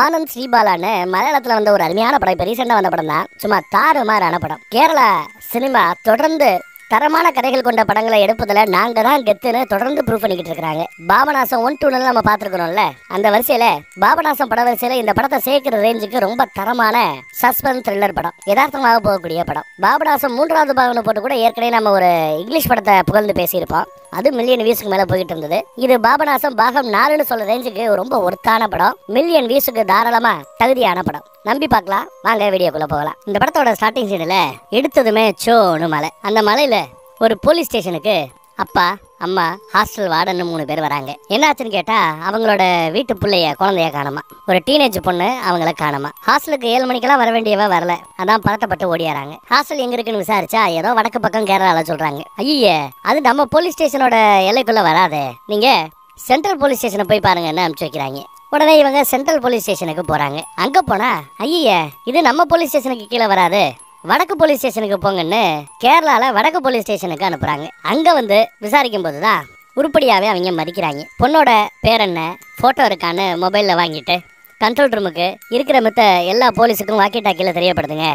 ஆனந்த் ஸ்ரீபாலான்னு மலையாளத்துல வந்த ஒரு அருமையான படம். இப்ப ரீசெண்டா வந்த படம் தான். சும்மா தாறுமாறான படம். கேரளா சினிமா தொடர்ந்து தரமான கதைகள் கொண்ட படங்களை எடுப்பதுல நாங்க தான் கெத்துன்னு தொடர்ந்து ப்ரூவ் பண்ணிக்கிட்டு இருக்காங்க. பாபநாசம் 1, 2 நம்ம பாத்துருக்கோம்ல. அந்த வரிசையில பாபநாசம் பட வரிசையில இந்த படத்தை சேர்க்கிற ரேஞ்சுக்கு ரொம்ப தரமான சஸ்பென்ஸ் த்ரில்லர் படம், யதார்த்தமாக போகக்கூடிய படம். பாபநாசம் 3வது பாகம்னு போட்டு கூட ஏற்கனவே நம்ம ஒரு இங்கிலீஷ் படத்தை புகழ்ந்து பேசியிருப்போம். அது மில்லியன் வியூஸ்க்கு மேல போயிட்டு இருந்தது. இது பாபநாசம் பாகம் 4ன்னு சொல்ற ரேஞ்சுக்கு ரொம்ப ஒர்த்தான படம். மில்லியன் வியூஸுக்கு தாராளமா தகுதியான படம். நம்பி பார்க்கலாம். வாங்க வீடியோக்குள்ள போகலாம். இந்த படத்தோட ஸ்டார்டிங் சீன்ல எடுத்ததுமே சோன்னு மலை. அந்த மலையில ஒரு போலீஸ் ஸ்டேஷனுக்கு அப்பா, அம்மா, ஹாஸ்டல் வார்டன் 3 பேர் வராங்க. என்னாச்சுன்னு கேட்டா அவங்களோட வீட்டு பிள்ளைய குழந்தைய காணமா. ஒரு டீனேஜ் பொண்ணு அவங்கள காணமா. ஹாஸ்டலுக்கு 7 மணிக்கெல்லாம் வர வேண்டியவ வரல. அதான் பதட்டப்பட்டு ஓடியாராங்க. ஹாஸ்டல் எங்க இருக்குன்னு விசாரிச்சா ஏதோ வடக்கு பக்கம் கேரளால சொல்றாங்க. ஐயே, அது நம்ம போலீஸ் ஸ்டேஷனோட எல்லைக்குள்ள வராதே, நீங்க சென்ட்ரல் போலீஸ் ஸ்டேஷனை போய் பாருங்கன்னு அனுப்பிச்சு வைக்கிறாங்க. உடனே இவங்க சென்ட்ரல் போலீஸ் ஸ்டேஷனுக்கு போறாங்க. அங்க போனா ஐயே, இது நம்ம போலீஸ் ஸ்டேஷனுக்கு கீழே வராது, வடக்கு போலீஸ் ஸ்டேஷனுக்கு போங்கன்னு கேரளால வடக்கு போலீஸ் ஸ்டேஷனுக்கு அனுப்புறாங்க. அங்க வந்து விசாரிக்கும் போதுதான் உருப்படியாவே அவங்க மதிக்கிறாங்க. பொண்ணோட பேர் என்ன, போட்டோ இருக்கான்னு மொபைல்ல வாங்கிட்டு கண்ட்ரோல் ரூமுக்கு இருக்கிற மித்த எல்லா போலீஸுக்கும் வாக்கி டாக்கில தெரியப்படுதுங்க.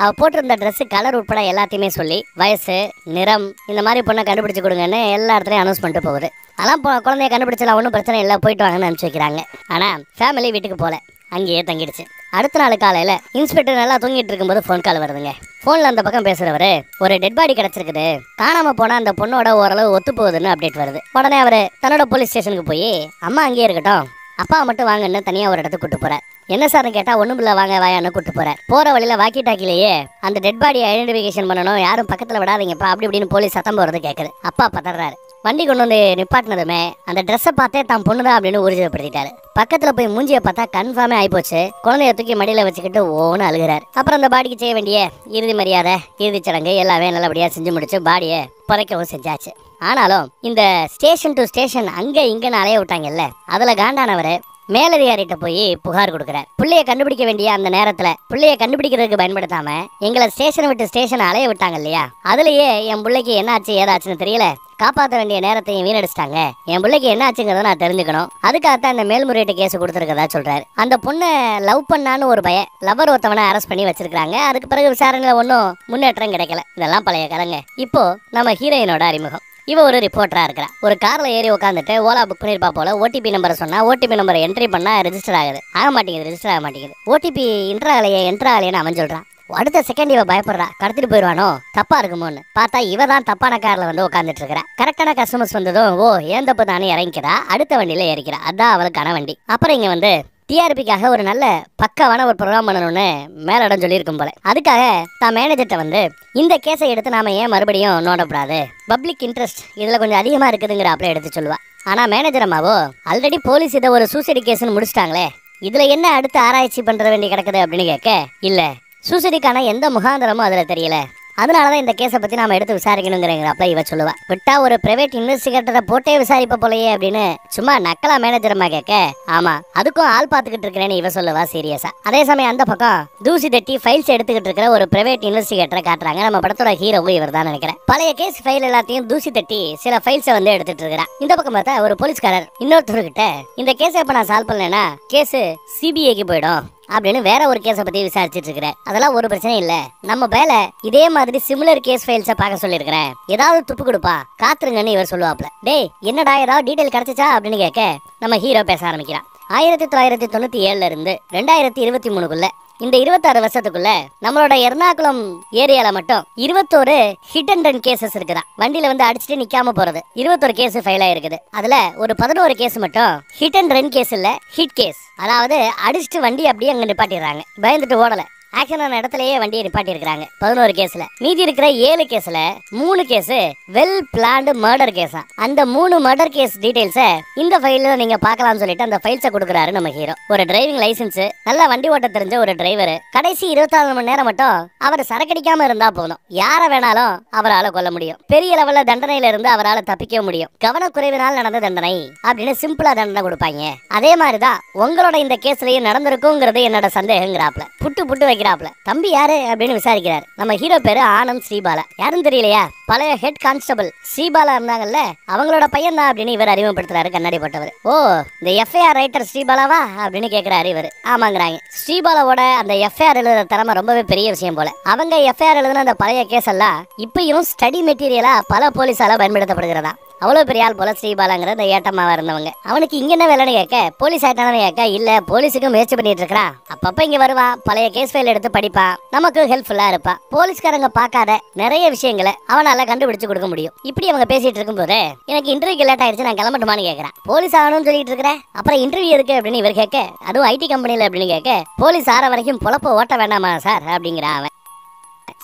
அவ போட்டிருந்த ட்ரெஸ் கலர் உட்பட எல்லாத்தையுமே சொல்லி வயசு, நிறம், இந்த மாதிரி பொண்ணை கண்டுபிடிச்சு கொடுங்கன்னு எல்லா இடத்துலையும் அனௌன்ஸ் பண்ணிட்டு போகுது. அதெல்லாம் குழந்தைய கண்டுபிடிச்சலாம், ஒன்றும் பிரச்சனை இல்லை, போயிட்டு வாங்கன்னு அனுப்பிச்சு வைக்கிறாங்க. ஆனா ஃபேமிலி வீட்டுக்கு போல, அங்கேயே தங்கிடுச்சு. அடுத்த நாள் காலையில இன்ஸ்பெக்டர் நல்லா தூங்கிட்டு இருக்கும்போது ஃபோன் கால் வருதுங்க. ஃபோன்ல அந்த பக்கம் பேசுறவரு, ஒரு டெட் பாடி கிடைச்சிருக்குது, காணாம போனா அந்த பொண்ணோட ஓரளவு ஒத்து போகுதுன்னு அப்டேட் வருது. உடனே அவரு தன்னோட போலீஸ் ஸ்டேஷனுக்கு போய் அம்மா அங்கேயே இருக்கட்டும், அப்பா மட்டும் வாங்கன்னு தனியா ஒரு இடத்துக்கு கூட்டு போறார். என்ன சார்னு கேட்டா ஒண்ணும் இல்ல, வாங்க வாயான்னு கூட்டு போறார். போற வழியில வாக்கி டாக்கிலேயே அந்த டெட் பாடியை ஐடென்டிஃபிகேஷன் பண்ணணும், யாரும் பக்கத்துல விடாதீங்கப்பா அப்படி இப்படின்னு போலீஸ் சத்தம் போறது கேட்குது. அப்பா பதறாரு. வண்டி கொண்டு வந்து நிப்பாட்டினதுமே அந்த ட்ரெஸ்ஸை பார்த்தே தான் பொண்ணுதான் அப்படின்னு ஊர்ஜிதப்படுத்திட்டாரு. பக்கத்துல போய் மூஞ்சியை பார்த்தா கன்ஃபார்மே ஆயிப்போச்சு. குழந்தைய தூக்கி மடியில வச்சுக்கிட்டு ஓன்னு அழுகிறார். அப்புறம் அந்த பாடிக்கு செய்ய வேண்டிய இறுதி மரியாதை, இறுதி சடங்கு எல்லாமே நல்லபடியா செஞ்சு முடிச்சு பாடியை புதைக்கவும் செஞ்சாச்சு. ஆனாலும் இந்த ஸ்டேஷன் டு ஸ்டேஷன் அங்க இங்கன்னு அலைய விட்டாங்கல்ல, அதுல காண்டானவரு மேலதிகாரிட்ட போய் புகார் கொடுக்குறார். பிள்ளைய கண்டுபிடிக்க வேண்டிய அந்த நேரத்துல பிள்ளைய கண்டுபிடிக்கிறதுக்கு பயன்படுத்தாம எங்களை ஸ்டேஷனை விட்டு ஸ்டேஷன் அலைய விட்டாங்க இல்லையா, அதுலயே என் பிள்ளைக்கு என்ன ஆச்சு ஏதாச்சுன்னு தெரியல, காப்பாற்ற வேண்டிய நேரத்தையும் வீணடிச்சிட்டாங்க, என் பிள்ளைக்கு என்ன ஆச்சுங்கிறத நான் தெரிஞ்சுக்கணும், அதுக்காகத்தான் இந்த மேல்முறையீட்டு கேஸ் கொடுத்துருக்கதா சொல்றாரு. அந்த பொண்ணை லவ் பண்ணான்னு ஒரு லவர் ஒருத்தவனை அரெஸ்ட் பண்ணி வச்சிருக்காங்க. அதுக்கு பிறகு விசாரணையில ஒன்றும் முன்னேற்றம் கிடைக்கல. இதெல்லாம் பழைய கதைங்க. இப்போ நம்ம ஹீரோயினோட அறிமுகம். இவ ஒரு ரிப்போர்ட்டரா இருக்கிறா. ஒரு கார்ல ஏறி உட்காந்துட்டு ஓலா புக் பண்ணிருப்பா போல. ஓடிபி நம்பரை சொன்னா ஓடிபி நம்பரை என்ட்ரி பண்ணா ரெஜிஸ்டர் ஆகுது. ஆக மாட்டேங்குது, ரெஜிஸ்டர் ஆக மாட்டேங்குது. ஓடிபி என்ட்ரு ஆகலையேன்னு அவன் சொல்றான். அடுத்த செகண்ட் இவ பயப்படுறா, கடத்திட்டு போயிடுவானோ, தப்பா இருக்குமோன்னு. பார்த்தா இவ தான் தப்பான கார்ல வந்து உட்காந்துட்டு இருக்கிறா. கரெக்டான கஸ்டமர்ஸ் வந்ததும் ஓ ஏன் தப்பு தானே இறங்கிக்கிறா, அடுத்த வண்டியில ஏறிக்கிறா. அதான் அவளுக்கான வண்டி. அப்புறம் இங்க வந்து டிஆர்பிக்காக ஒரு நல்ல பக்காவான ஒரு ப்ரோக்ராம் பண்ணணும்னு மேலிடம் சொல்லியிருக்கும் போல. அதுக்காக தான் மேனேஜர்கிட்ட வந்து இந்த கேஸை எடுத்து நாம ஏன் மறுபடியும் நோண்டக்கூடாது, பப்ளிக் இன்ட்ரெஸ்ட் இதுல கொஞ்சம் அதிகமா இருக்குதுங்கிற அப்படியே எடுத்து சொல்லுவா. ஆனா மேனேஜர் அம்மாவோ ஆல்ரெடி போலீஸ் இதை ஒரு சூசைடு கேஸ்ன்னு முடிச்சிட்டாங்களே, இதுல என்ன அடுத்து ஆராய்ச்சி பண்ற வேண்டி கிடக்குது அப்படின்னு கேட்க, இல்ல சூசைடுக்கான எந்த முகாந்திரமும் அதுல தெரியல, அதனாலதான் இந்த கேஸை பத்தி நாம எடுத்து விசாரிக்கணுங்கிறப்ப இவ சொல்லுவா. விட்டா ஒரு பிரைவேட் இன்வெஸ்டிகேட்டரை போட்டே விசாரிப்ப போலயே அப்படின்னு சும்மா நக்கலா மேனேஜரமா கேட்க, ஆமா அதுக்கும் ஆள் பாத்துக்கிட்டு இருக்கிறேன்னு இவ சொல்லுவா சீரியஸா. அதே சமயம் அந்த பக்கம் தூசி தட்டி ஃபைல்ஸ் எடுத்துக்கிட்டு இருக்கிற ஒரு பிரைவேட் இன்வெஸ்டிகேட்டரை காட்டுறாங்க. நம்ம படத்தோட ஹீரோவும் இவர் தான் நினைக்கிறேன். பழைய கேஸ் ஃபைல் எல்லாத்தையும் தூசி தட்டி சில ஃபைல்ஸை வந்து எடுத்துட்டு இருக்கிறான். இந்த பக்கம் பார்த்தா ஒரு போலீஸ்காரர் இன்னொருத்தர்கிட்ட இந்த கேஸை இப்ப நான் சால்வ் பண்ணலன்னா கேஸ் சிபிஐக்கு போயிடும் அப்படின்னு வேற ஒரு கேஸை பத்தி விசாரிச்சுட்டு இருக்கிறேன். அதெல்லாம் ஒரு பிரச்சனை இல்ல, நம்ம வேலை இதே மாதிரி சிமிலர் கேஸ் ஃபைல்ஸை பார்க்க சொல்லியிருக்கிறேன், ஏதாவது துப்பு கொடுப்பா காத்துருங்கன்னு இவர் சொல்லுவாப்ல. டேய் என்னடா ஏதாவது டீடைல் கிடைச்சிச்சா அப்படின்னு கேட்க நம்ம ஹீரோ பேச ஆரம்பிக்கிறான். 1997 இருந்து 2023 இந்த 26 வருஷத்துக்குள்ள நம்மளோட எர்ணாகுளம் ஏரியால மட்டும் 21 ஹிட் அண்ட் ரன் கேசஸ் இருக்குதா. வண்டியில வந்து அடிச்சுட்டு நிக்காம போறது 21 கேஸ் ஃபைல் ஆயிருக்குது. அதுல ஒரு 11 கேஸ் மட்டும் ஹிட் அண்ட் ரன் கேஸ் இல்ல, ஹிட் கேஸ். அதாவது அடிச்சுட்டு வண்டி அப்படியே அங்க நிப்பாட்டிடுறாங்க, பயந்துட்டு ஓடல, ஆக்ஷன் ஆன இடத்துலயே வண்டியை நிப்பாட்டி இருக்காங்க 11 கேஸ்ல. மீதி இருக்கிற 7 கேஸ்ல 3 கேஸ் வெல் பிளான்டு மர்டர் கேஸா. அந்த 3 மர்டர் கேஸ் டீடைல்ஸ இந்த ஃபைல்ல நீங்க பார்க்கலாம்னு சொல்லிட்டு அந்த ஃபைல்ஸை கொடுக்குறாரு நம்ம ஹீரோ. ஒரு டிரைவிங் லைசன்ஸ், நல்லா வண்டி ஓட்ட தெரிஞ்ச ஒரு டிரைவர், கடைசி 24 மணி நேரம் மட்டும் அவர் சரக்கடிக்காம இருந்தா போதும், யார வேணாலும் அவரால் கொல்ல முடியும், பெரிய லெவல்ல தண்டனையில இருந்து அவரால் தப்பிக்க முடியும், கவனக்குறைவினால் நடந்த தண்டனை அப்படின்னு சிம்பிளா தண்டனை கொடுப்பாங்க. அதே மாதிரிதான் உங்களோட இந்த கேஸ்லயும் நடந்திருக்குங்கிறது என்னோட சந்தேகங்கிறாப்ல. புட்டு புட்டு வைக்கிற கேக்குறாப்ல. தம்பி யாரு அப்படின்னு விசாரிக்கிறாரு. நம்ம ஹீரோ பேரு ஆனந்த் ஸ்ரீபாலா. யாருன்னு தெரியலையா? பழைய ஹெட் கான்ஸ்டபிள் ஸ்ரீபாலா இருந்தாங்கல்ல, அவங்களோட பையன் தான் அப்படின்னு இவர் அறிமுகப்படுத்துறாரு கண்ணாடி போட்டவர். ஓ, இந்த எஃப்ஐஆர் ரைட்டர் ஸ்ரீபாலாவா அப்படின்னு கேக்குறாரு இவர். ஆமாங்கிறாங்க. ஸ்ரீபாலாவோட அந்த எஃப்ஐஆர் எழுதுற திறமை ரொம்பவே பெரிய விஷயம் போல. அவங்க எஃப்ஐஆர் எழுதுன அந்த பழைய கேஸ் எல்லாம் இப்பயும் ஸ்டடி மெட்டீரியலா பல போலீஸால பயன்படுத்தப்படுகிறதா. அவ்வளவு பெரிய ஆள் போல ஸ்ரீபாலாங்கிற இந்த ஏட்டமாவா இருந்தவங்க. அவனுக்கு இங்க என்ன வேலைன்னு கேட்க, போலீஸ் ஆயிட்டானு கேட்க, இல்ல போலீஸுக்கு முயற்சி பண்ணிட்டு இருக்கிறான். அப்பப்ப இங்க வருவான், பழைய கேஸ் ஃபைல் எடுத்து படிப்பான், நமக்கு ஹெல்ப்ஃபுல்லா இருப்பான். போலீஸ்காரங்க பார்க்காத நிறைய விஷயங்களை அவனால கண்டுபிடிச்சு கொடுக்க முடியும். இப்படி அவங்க பேசிட்டு இருக்கும் போது எனக்கு இன்டர்வியூ லேட் ஆயிடுச்சு, நான் கிளம்பட்டுமான்னு கேட்கறான். போலீஸ் ஆகணும்னு சொல்லிட்டு இருக்கிறேன், அப்புறம் இன்டர்வியூ இருக்கு அப்படின்னு இவர் கேட்க, அதுவும் ஐடி கம்பெனில அப்படின்னு கேட்க, போலீஸ் ஆற வரைக்கும் பொழப்ப ஓட்ட வேண்டாமா சார் அப்படிங்கிறான் அவன்.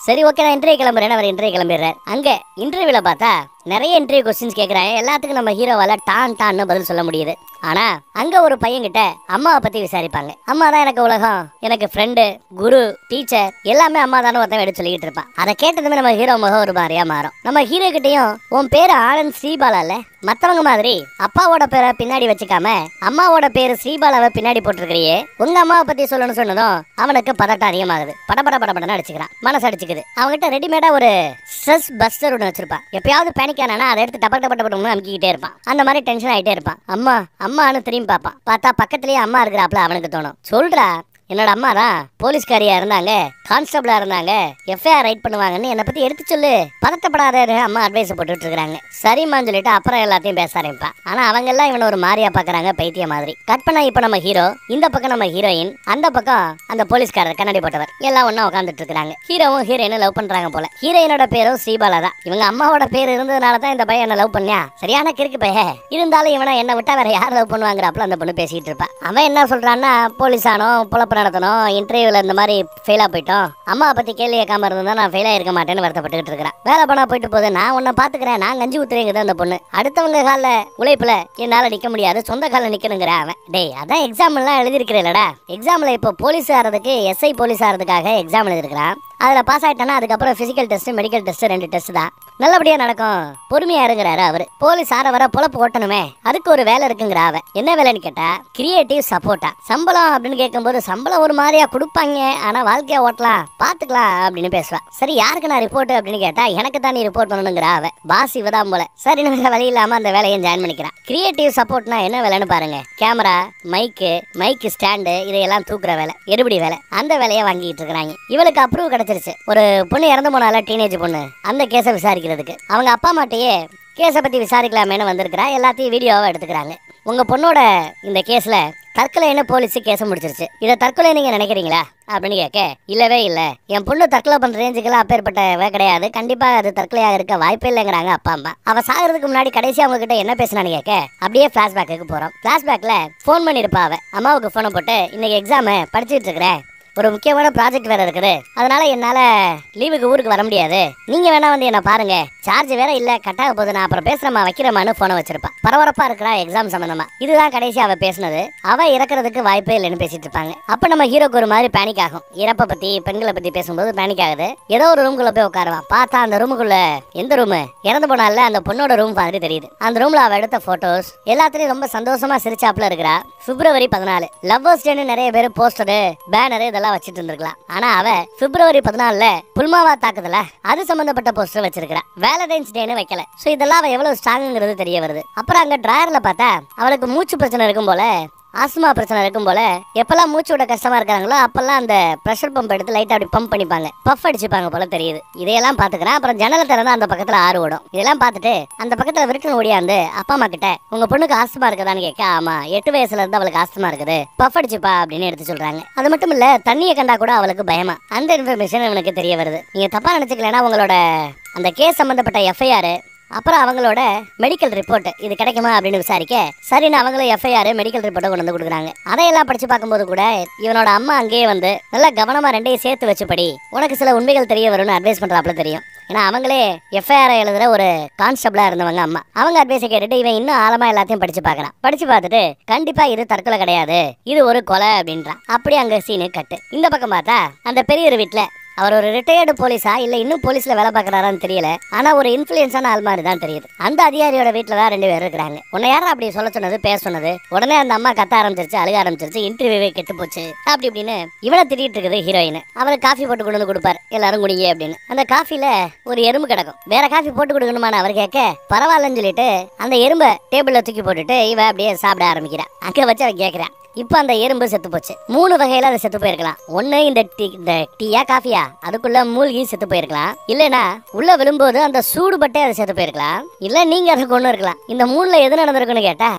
சரி ஓகே, நான் இன்டர்வியூ கிளம்புறேன். அவர் இன்டர்வியூ கிளம்பிடுறாரு. அங்க இன்டர்வியூல பார்த்தா நிறைய இன்டர்வியூ கொஸ்டின்ஸ் கேட்கறாங்க. எல்லாத்துக்கும் நம்ம ஹீரோவால டான்னு பதில் சொல்ல முடியுது. ஆனா அங்க ஒரு பையன் கிட்ட அம்மாவை பத்தி விசாரிப்பாங்க. அம்மா தான் எனக்கு உலகம், எனக்கு ஃப்ரெண்டு, குரு, டீச்சர் எல்லாமே அம்மா தானே ஒருத்தன் எடுத்து சொல்லிட்டு இருப்பான். அதை கேட்டதுமே நம்ம ஹீரோ முகம் ஒரு மாதிரியா மாறும். நம்ம ஹீரோ கிட்டையும் உன் பேரு ஆனந்த் ஸ்ரீபாலால, மத்தவங்க மாதிரி அப்பாவோட பேரை பின்னாடி வச்சுக்காம அம்மாவோட பேரு ஸ்ரீபாலாவை பின்னாடி போட்டிருக்கிறியே, உங்க அம்மாவை பத்தி சொல்லணும்னு சொன்னதும் அவனுக்கு பதட்டம் அதிகமாகுது. படபடன்னு அடிச்சுக்கிறான். மனசு அடிச்சுக்குது. அவங்ககிட்ட ரெடிமேடா ஒரு ஸ்ட்ரெஸ் பஸ்டர் ஒன்று வச்சிருப்பான். எப்பயாவது பேனிக் ஆனா அதை எடுத்து டப்பட்டு அமுக்கிக்கிட்டே இருப்பான். அந்த மாதிரி டென்ஷன் ஆயிட்டே இருப்பான். அம்மான்னு திரும்பி பார்ப்பான். பார்த்தா பக்கத்துலயே அம்மா இருக்கிறாப்ல. அவனுக்கு தோணும், சொல்றா என்னோட அம்மா தான் போலீஸ்காரியா இருந்தாங்க, கான்ஸ்டபிளா இருந்தாங்க, எஃப்ஐஆர் ரைட் பண்ணுவாங்கன்னு என்னை பத்தி எடுத்து சொல்லு, பதட்டப்படாத அம்மா அட்வைஸ் போட்டுட்டு இருக்காங்க. சரிம்மான்னு சொல்லிட்டு அப்புறம் எல்லாத்தையும் பேச ஆரம்பிப்பான். ஆனா அவங்க எல்லாம் இவனை ஒரு மாதிரியா பாக்குறாங்க, பைத்திய மாதிரி. கட் பண்ணா இப்ப நம்ம ஹீரோ, இந்த பக்கம் நம்ம ஹீரோயின், அந்த பக்கம் அந்த போலீஸ்காரர் கண்ணாடி போட்டவர், எல்லாம் ஒண்ணா உட்காந்துட்டு இருக்காங்க. ஹீரோவும் ஹீரோயினும் லவ் பண்றாங்க போல. ஹீரோயினோட பேரும் ஸ்ரீபாலா தான். இவங்க அம்மாவோட பேர் இருந்ததுனாலதான் இந்த பையன் என்ன லவ் பண்ணியா, சரியான கிறுக்கு பைய. இருந்தாலும் இவனை என்ன விட்டா வேற யார் லவ் பண்ணுவாங்கிறாப்புல அந்த பொண்ணு பேசிட்டு இருப்பா. அவன் என்ன சொல்றான்னா, போலீஸ் ஆனோ, பொழப்பு நடத்தணும், இன்டர்வியூல இந்த மாதிரி ஃபெயிலா போயிட்டோம், அம்மாவை பத்தி கேள்வி கேட்காம இருந்தா நான் ஃபெயிலா இருக்க மாட்டேன்னு வருத்தப்பட்டுக்கிட்டு இருக்கிறேன். வேலை பண்ணா போயிட்டு போகுது, நான் உன்னை பாத்துக்கிறேன், நான் கஞ்சி ஊத்துறேங்குது அந்த பொண்ணு. அடுத்தவங்க கால உழைப்புல என்னால நிக்க முடியாது, சொந்த கால நிக்கணுங்கிற அவன். டேய் அதான் எக்ஸாம் எல்லாம் எழுதிருக்கிறேன்லடா, எக்ஸாம்ல இப்போ போலீஸ் ஆறதுக்கு எஸ்ஐ போலீஸ் ஆறதுக்காக எக்ஸாம் எழுதிருக்கிறான். அதுல பாஸ் ஆயிட்டானா அதுக்கப்புறம் physical test, medical test, 2 test தான், நல்லபடியா நடக்கும், பொறுமையா இருங்கிறாரு அவரு. போலீஸ் ஆற வர பொழப்பு ஓட்டணுமே, அதுக்கு ஒரு வேலை இருக்குங்கிற அவன். என்ன வேலைன்னு கேட்டா கிரியேட்டிவ் சப்போர்ட்டா. சம்பளம் அப்படின்னு கேட்கும்போது சம்பளம் ஒரு மாதிரியா கொடுப்பாங்க, ஆனா வாழ்க்கையா ஓட்டலாம், பாத்துக்கலாம் அப்படின்னு பேசுவா. சரி யாருக்கு நான் ரிப்போர்ட் அப்படின்னு கேட்டா எனக்கு தான் நீ ரிப்போர்ட் பண்ணணுங்கிற அவன். பாஸ் இவதான் போல. சரி வேற வழி இல்லாம அந்த வேலையை ஜாயின் பண்ணிக்கிறான். கிரியேட்டிவ் சப்போர்ட்னா என்ன வேலைன்னு பாருங்க, கேமரா, மைக்கு ஸ்டாண்டு இதையெல்லாம் தூக்குற வேலை, எடுபடி வேலை. அந்த வேலையை வாங்கிட்டு இருக்காங்க. இவளுக்கு அப்ரூவ் கிடைச்சிருச்சு. ஒரு பொண்ணு இறந்து போனால, டீனேஜ் பொண்ணு, அந்த கேஸை விசாரிக்கிறதுக்கு அவங்க அப்பா அம்மாட்டையே கேஸை பத்தி விசாரிக்கலாமேனு வந்திருக்கிறா. எல்லாத்தையும் வீடியோவா எடுத்துக்கிறாங்க. உங்க பொண்ணோட இந்த கேஸ்ல தற்கொலைன்னு போலீஸ் கேஸை முடிச்சிருச்சு, இதை தற்கொலை நீங்க நினைக்கிறீங்களா அப்படின்னு கேட்க, இல்லவே இல்ல, என் பொண்ணு தற்கொலை பண்ற ரேஞ்சுக்கெல்லாம் அப்பேற்பட்ட கிடையாது, கண்டிப்பா அது தற்கொலையாக இருக்க வாய்ப்பே இல்லைங்கிறாங்க அப்பா அம்மா. அவ சாகிறதுக்கு முன்னாடி கடைசி அவங்க கிட்ட என்ன பேசினான்னு கேட்க, அப்படியே பிளாஷ்பேக்கு போறோம். பிளாஷ்பேக்ல போன் பண்ணிருப்பா அவ. அம்மாவுக்கு போனை போட்டு, இன்னைக்கு எக்ஸாம் படிச்சுட்டு இருக்கிறேன், ஒரு முக்கியமான ப்ராஜெக்ட் வேற இருக்குது, அதனால என்னால லீவுக்கு ஊருக்கு வர முடியாது, நீங்க வேணா வந்து என்ன பாருங்க, சார்ஜ் வேற இல்ல, கட்டாக போது, நான் அப்புறம் பேசுறமா வைக்கிறமான்னு போனை வச்சிருப்பா. பரபரப்பா இருக்கிறா எக்ஸாம் சம்பந்தமா. இதுதான் கடைசி அவ பேசினது. அவ இறக்குறதுக்கு வாய்ப்பே இல்லைன்னு பேசிட்டு இருப்பாங்க. அப்ப நம்ம ஹீரோக்கு ஒரு மாதிரி பேனிக் ஆகும். இறப்ப பத்தி, பெண்களை பத்தி பேசும்போது பேனிக் ஆகுது. ஏதோ ஒரு ரூம்குள்ள போய் உட்காருவான். பார்த்தா அந்த ரூமுக்குள்ள, எந்த ரூம், இறந்து போனால அந்த பொண்ணோட ரூம் மாதிரி தெரியுது. அந்த ரூம்ல அவ எடுத்த போட்டோஸ் எல்லாத்துலயும் ரொம்ப சந்தோஷமா சிரிச்சாப்ல இருக்கிறா. February 14 லவ்வர்ஸ் டேன்னு நிறைய பேர் போஸ்டரு, பேனரு இதெல்லாம் வச்சிட்டு இருந்திருக்கலாம். ஆனா அவ February 14 புல்மாவா தாக்குதல அது சம்பந்தப்பட்ட போஸ்டர் வச்சிருக்கா. வேலண்டைன்ஸ் டேன்னு வைக்கல. சோ இதெல்லாம் அவ எவ்வளவு ஸ்ட்ராங்ங்கிறது தெரிய வருது. அப்புறம் அங்க டிராயர்ல பார்த்தா அவளுக்கு மூச்சு பிரச்சனை இருக்கும் போல, ஆஸ்மா பிரச்சனை இருக்கும் போல, எப்பெல்லாம் மூச்சு விட கஷ்டமா இருக்காங்களோ அப்பெல்லாம் அந்த பிரஷர் பம்ப் எடுத்து லைட்டா அப்படி பம்ப் பண்ணிப்பாங்க, பஃப் அடிச்சுப்பாங்க போல தெரியுது. இதையெல்லாம் பாத்துக்கிறேன். அப்புறம் ஜன்னலை திறந்து அந்த பக்கத்துல ஆறு ஓடும். இதெல்லாம் பார்த்துட்டு அந்த பக்கத்துல விருட்டுன்னு ஓடியாந்து அப்பா அம்மா கிட்ட, உங்க பொண்ணுக்கு ஆஸ்துமா இருக்குதான்னு கேட்க, ஆமா 8 வயசுல இருந்து அவளுக்கு ஆஸ்துமா இருக்குது, பஃப் அடிச்சுப்பா அப்படின்னு எடுத்து சொல்றாங்க. அது மட்டும் இல்ல, தண்ணியை கண்டா கூட அவளுக்கு பயமா. அந்த இன்ஃபர்மேஷன் இவனுக்கு தெரிய வருது. நீங்க தப்பா நினைச்சுக்கலன்னா உங்களோட அந்த கேஸ் சம்பந்தப்பட்ட எஃப்ஐஆர், அப்புறம் அவங்களோட மெடிக்கல் ரிப்போர்ட் இது கிடைக்குமா அப்படின்னு விசாரிக்க, சரின்னு அவங்களும் எஃப்ஐஆர் மெடிக்கல் ரிப்போர்ட்டை கொண்டு வந்து கொடுக்குறாங்க. அதையெல்லாம் படிச்சு பார்க்கும்போது கூட இவனோட அம்மா அங்கேயே வந்து நல்லா கவனமா ரெண்டையும் சேர்த்து வச்சுப்படி, உனக்கு சில உண்மைகள் தெரிய வரும்னு அட்வைஸ் பண்றாப்புல தெரியும். ஏன்னா அவங்களே எஃப்ஐஆர் எழுதுற ஒரு கான்ஸ்டபிளா இருந்தவங்க அம்மா. அவங்க அட்வைஸை கேட்டுட்டு இவன் இன்னும் ஆழமா எல்லாத்தையும் படிச்சு பார்க்கறான். படிச்சு பார்த்துட்டு கண்டிப்பா இது தற்கொலை கிடையாது, இது ஒரு கொலை அப்படின்றான். அப்படி அங்க சீனு கட்டு. இந்த பக்கம் பார்த்தா அந்த பெரிய வீட்டுல அவர் ஒரு ரிட்டையர்டு போலீஸா இல்ல இன்னும் போலீஸ்ல வேலை பார்க்கறாரான்னு தெரியல. ஆனா ஒரு இன்ஃபுளுன்ஸான ஆள் மாதிரி தான் தெரியுது. அந்த அதிகாரியோட வீட்டுல தான் 2 பேர் இருக்காங்க. உன்னை யாரும் அப்படி சொல்ல சொன்னது, பேச சொன்னது? உடனே அந்த அம்மா கத்த ஆரம்பிச்சிருச்சு, அழுக ஆரம்பிச்சிருச்சு. இன்டர்வியூவே கெட்டு போச்சு அப்படி இப்படின்னு இவனை திட்டிட்டு இருக்குது ஹீரோயின். அவருக்கு காஃபி போட்டு கொண்டு வந்து கொடுப்பார், எல்லாரும் குடிங்க அப்படின்னு. அந்த காஃபில ஒரு எறும்பு கிடக்கும். வேற காஃபி போட்டு கொடுக்கணுமான அவர் கேட்க பரவாயில்லன்னு சொல்லிட்டு அந்த எறும்பை டேபிள்ல தூக்கி போட்டுட்டு இவ அப்படியே சாப்பிட ஆரம்பிக்கிறான். அங்க வச்சு அவன் கேட்கிறான். இப்ப அந்த எறும்பு செத்து போச்சு. 3 வகையில அது செத்து போயிருக்கலாம். ஒண்ணு இந்த டீயா காஃபியா அதுக்குள்ள மூழ்கி செத்து போயிருக்கலாம். இல்லனா உள்ள விழும்போது அந்த சூடுபட்டே அது செத்து போயிருக்கலாம். இல்ல நீங்க அதை கொண்டு இருக்கலாம். இந்த 3ல எது நடந்திருக்குன்னு கேட்டா,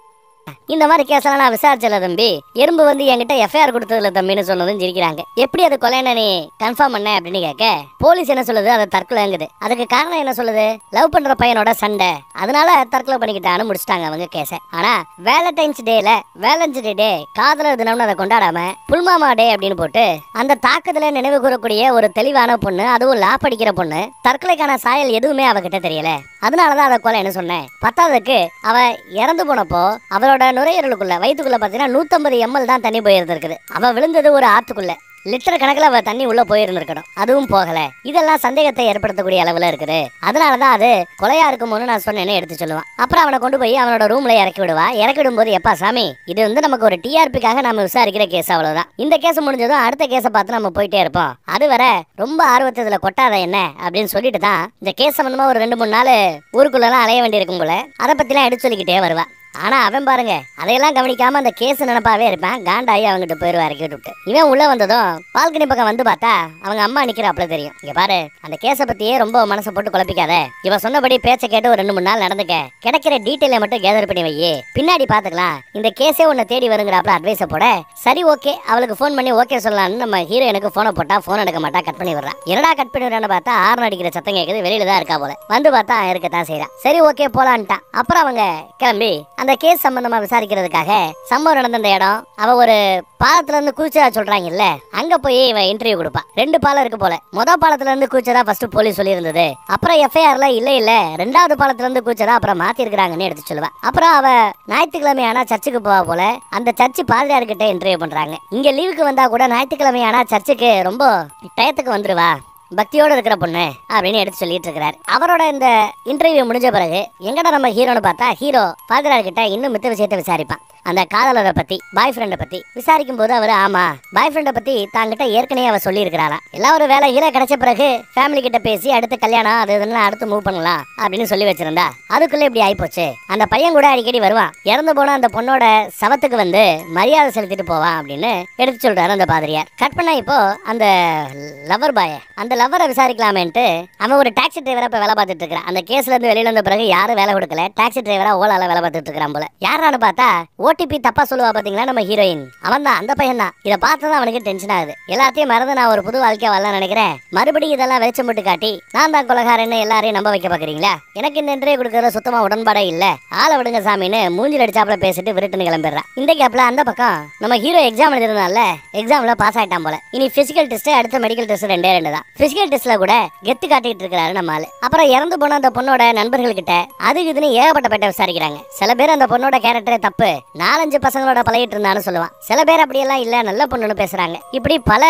இந்த மாதிரி கேஸெல்லாம் நான் விசாரிச்சல தம்பி, எறும்பு வந்து என்கிட்ட எஃப்ஐஆர் கொடுத்ததுல தம்பின்னு சொன்னதும் சிரிக்கிறாங்க. எப்படி அது கொலைன்னு நீ கன்ஃபார்ம் பண்ண அப்படின்னு கேட்க, போலீஸ் என்ன சொல்லுது, அது தற்கொலைங்குது. அதுக்கு காரணம் என்ன சொல்லுது, லவ் பண்ற பையனோட சண்டை, அதனால தற்கொலை பண்ணிக்கிட்டான்னு முடிச்சிட்டாங்க அவங்க கேஸ. ஆனா வேலண்டைன்ஸ் டே காதலர் தினம்னு அதை கொண்டாடாம புல்மாமா டே அப்படின்னு போட்டு அந்த தாக்குதலை நினைவு கூறக்கூடிய ஒரு தெளிவான பொண்ணு, அதுவும் லா படிக்கிற பொண்ணு, தற்கொலைக்கான சாயல் எதுவுமே அவகிட்ட தெரியல, அதனாலதான் அதை கொலைன்னு சொன்னேன். பத்தாவதுக்கு அவ இறந்து போனப்போ அவளோட நுரையீரலுக்குள்ள வயிற்றுக்குள்ள பாத்தீங்கன்னா 150 ml தான் தண்ணி போயிருந்திருக்குது. அவ விழுந்தது ஒரு ஆத்துக்குள்ள. லிட்டர் கணக்கில் அவ தண்ணி உள்ள போயிருந்திருக்கணும், அதுவும் போகல. இதெல்லாம் சந்தேகத்தை ஏற்படுத்தக்கூடிய அளவுல இருக்குது. அதனாலதான் அது கொலையா இருக்குமோன்னு நான் சொன்னேன்னு எடுத்து சொல்லுவான். அப்புறம் அவனை கொண்டு போய் அவனோட ரூம்ல இறக்கி விடுவா. இறக்கி விடும்போது, எப்பா சாமி, இது வந்து நமக்கு ஒரு டிஆர்பிக்காக நம்ம விசாரிக்கிற கேஸ், அவ்வளவுதான். இந்த கேஸ் முடிஞ்சதும் அடுத்த கேஸை பார்த்து நம்ம போயிட்டே இருப்போம். அது வர ரொம்ப ஆர்வத்துல கொட்டாத என்ன அப்படின்னு சொல்லிட்டு தான் இந்த கேஸ் சம்பந்தமா ஒரு 2-3 நாள் ஊருக்குள்ளலாம் அலைய வேண்டி இருக்கும் போல. அதை பத்திலாம் எடுத்து சொல்லிக்கிட்டே வருவா. ஆனா அவன் பாருங்க, அதையெல்லாம் கவனிக்காம அந்த கேஸ் நினைப்பாவே இருப்பான். காண்டாயி அவங்கிட்ட போயிருவா இறக்கி விட்டு. இவன் உள்ள வந்ததும் பால்கனி பக்கம் வந்து பார்த்தா அவங்க அம்மா நிக்கிறாப்ல தெரியும். இங்க பாரு, அந்த கேஸை பத்தியே ரொம்ப மனசை போட்டு குழப்பிக்காத. இவ சொன்னபடி பேச்சை கேட்டு ஒரு 2-3 நாள் நடந்துக்க. கிடைக்கிற டீட்டெயிலை மட்டும் கேதர் பண்ணி வையே, பின்னாடி பாத்துக்கலாம். இந்த கேஸே உன்னை தேடி வருங்கிறாப்ல அட்வைஸ போட. சரி ஓகே, அவளுக்கு போன் பண்ணி ஓகே சொல்லலாம்னு நம்ம ஹீரோயினுக்கு போனை போட்டா போன் எடுக்க மாட்டா, கட் பண்ணி விடுறான். என்னடா கட் பண்ணி விடுறான்னு பார்த்தா ஆர்ன் அடிக்கிற சத்தம் கேட்குது. வெளியில தான் இருக்கா போல. வந்து பார்த்தா இருக்கத்தான் செய்யறான். சரி ஓகே போலான்ட்டான். அப்புறம் அவங்க கிளம்பி அந்த கேஸ் சம்பந்தமா விசாரிக்கிறதுக்காக சம்பவம் நடந்த அந்த இடம், அவ ஒரு பாலத்துல இருந்து குதிச்சதா சொல்றாங்கல்ல, அங்க போய் இவன் இன்டர்வியூ கொடுப்பா. 2 பாலம் இருக்கு போல. மொத பாலத்துல இருந்து குதிச்சதா ஃபர்ஸ்ட் போலீஸ் சொல்லி இருந்தது. அப்புறம் எஃப்ஐஆர்ல இல்ல 2வது பாலத்துல இருந்து குதிச்சதா அப்புறம் மாத்தி இருக்கிறாங்கன்னு எடுத்து சொல்லுவா. அப்புறம் அவ ஞாயிற்றுக்கிழமை ஆனா சர்ச்சுக்கு போவா போல. அந்த சர்ச்சு பாதிரியார்கிட்ட இன்டர்வியூ பண்றாங்க. இங்க லீவுக்கு வந்தா கூட ஞாயிற்றுக்கிழமை ஆனா சர்ச்சுக்கு ரொம்ப டயத்துக்கு வந்துருவா, பக்தியோட இருக்கிற பொண்ணு அப்படின்னு எடுத்து சொல்லிட்டு இருக்கிறார். அவரோட இந்த இன்டர்வியூ முடிஞ்ச பிறகு எங்கடா நம்ம ஹீரோன்னு பார்த்தா, ஹீரோ ஃபாதர் கிட்ட இன்னும் மித்த விஷயத்தை விசாரிப்பான். அந்த காதலரை பத்தி, பாய் ஃப்ரெண்டை பத்தி விசாரிக்கும் போது அவரு ஆமா, பாய் ஃப்ரெண்டை பத்தி தாங்கிட்ட ஏற்கனவே அவ சொல்லி இருக்கிறாரா. எல்லாம் ஒரு வேலை ஹீரோ கிடைச்ச பிறகு ஃபேமிலி கிட்ட பேசி அடுத்த கல்யாணம் அது இதுன்னு அடுத்து மூவ் பண்ணலாம் அப்படின்னு சொல்லி வச்சிருந்தா, அதுக்குள்ள இப்படி ஆயிப்போச்சு. அந்த பையன் கூட அடிக்கடி வருவான். இறந்து போன அந்த பொண்ணோட சவத்துக்கு வந்து மரியாதை செலுத்திட்டு போவான் அப்படின்னு எடுத்து சொல்றாரு அந்த பாதிரியார். கட் பண்ணா இப்போ அந்த லவர் பாய, அந்த லவ்வரை விசாரிக்கலாமேன்ட்டு அவன் ஒரு டாக்ஸி டிரைவரா இப்ப வேலை பார்த்துட்டு இருக்கிறான். அந்த கேஸ்ல இருந்து வெளியில வந்த பிறகு யாரும் வேலை கொடுக்கல, டாக்ஸி டிரைவரா ஓலால வேலை பார்த்துட்டு இருக்கிறான் போல. யாரான்னு பார்த்தா ஓடிபி தப்பா சொல்லுவா பாத்தீங்களா நம்ம ஹீரோயின், அவன் தான், அந்த பையன் தான். இதை பார்த்ததான் அவனுக்கு டென்ஷன் ஆகுது. எல்லாத்தையும் மறந்து நான் ஒரு புது வாழ்க்கையா வரலாம் நினைக்கிறேன், மறுபடியும் இதெல்லாம் வெளிச்சம் போட்டு காட்டி நான் தான் கொலகாரன்னு எல்லாரையும் நம்ப வைக்க பாக்குறீங்களா, எனக்கு இந்த இன்டர்வியூ கொடுக்கற சுத்தமா உடன்பாடே இல்ல, ஆளை விடுங்க சாமின்னு மூஞ்சில் அடிச்சாப்புல பேசிட்டு விருட்டுன்னு கிளம்பிடுறான். இந்த கேப்ல அந்த பக்கம் நம்ம ஹீரோ எக்ஸாம் எழுதிருந்தால, எக்ஸாம்ல பாஸ் ஆயிட்டான் போல. இனி பிசிக்கல் டெஸ்ட் அடுத்த மெடிக்கல் டெஸ்ட் 2 தான். பிசிக்கல் டெஸ்ட்ல கூட கெத்து காட்டிட்டு இருக்காரு நம்ம ஆளு. அப்புறம் இறந்து போன அந்த பொண்ணோட நண்பர்கள் கிட்ட அதுக்கு இதுன்னு ஏகப்பட்ட பேட்ட விசாரிக்கிறாங்க. சில பேர் அந்த பொண்ணோட கேரக்டரே தப்பு, 4-5 பசங்களோட பழகிட்டு இருந்தான்னு சொல்லுவான். சில பேர் அப்படியெல்லாம் இல்ல, நல்ல பொண்ணுன்னு பேசுறாங்க. இப்படி பல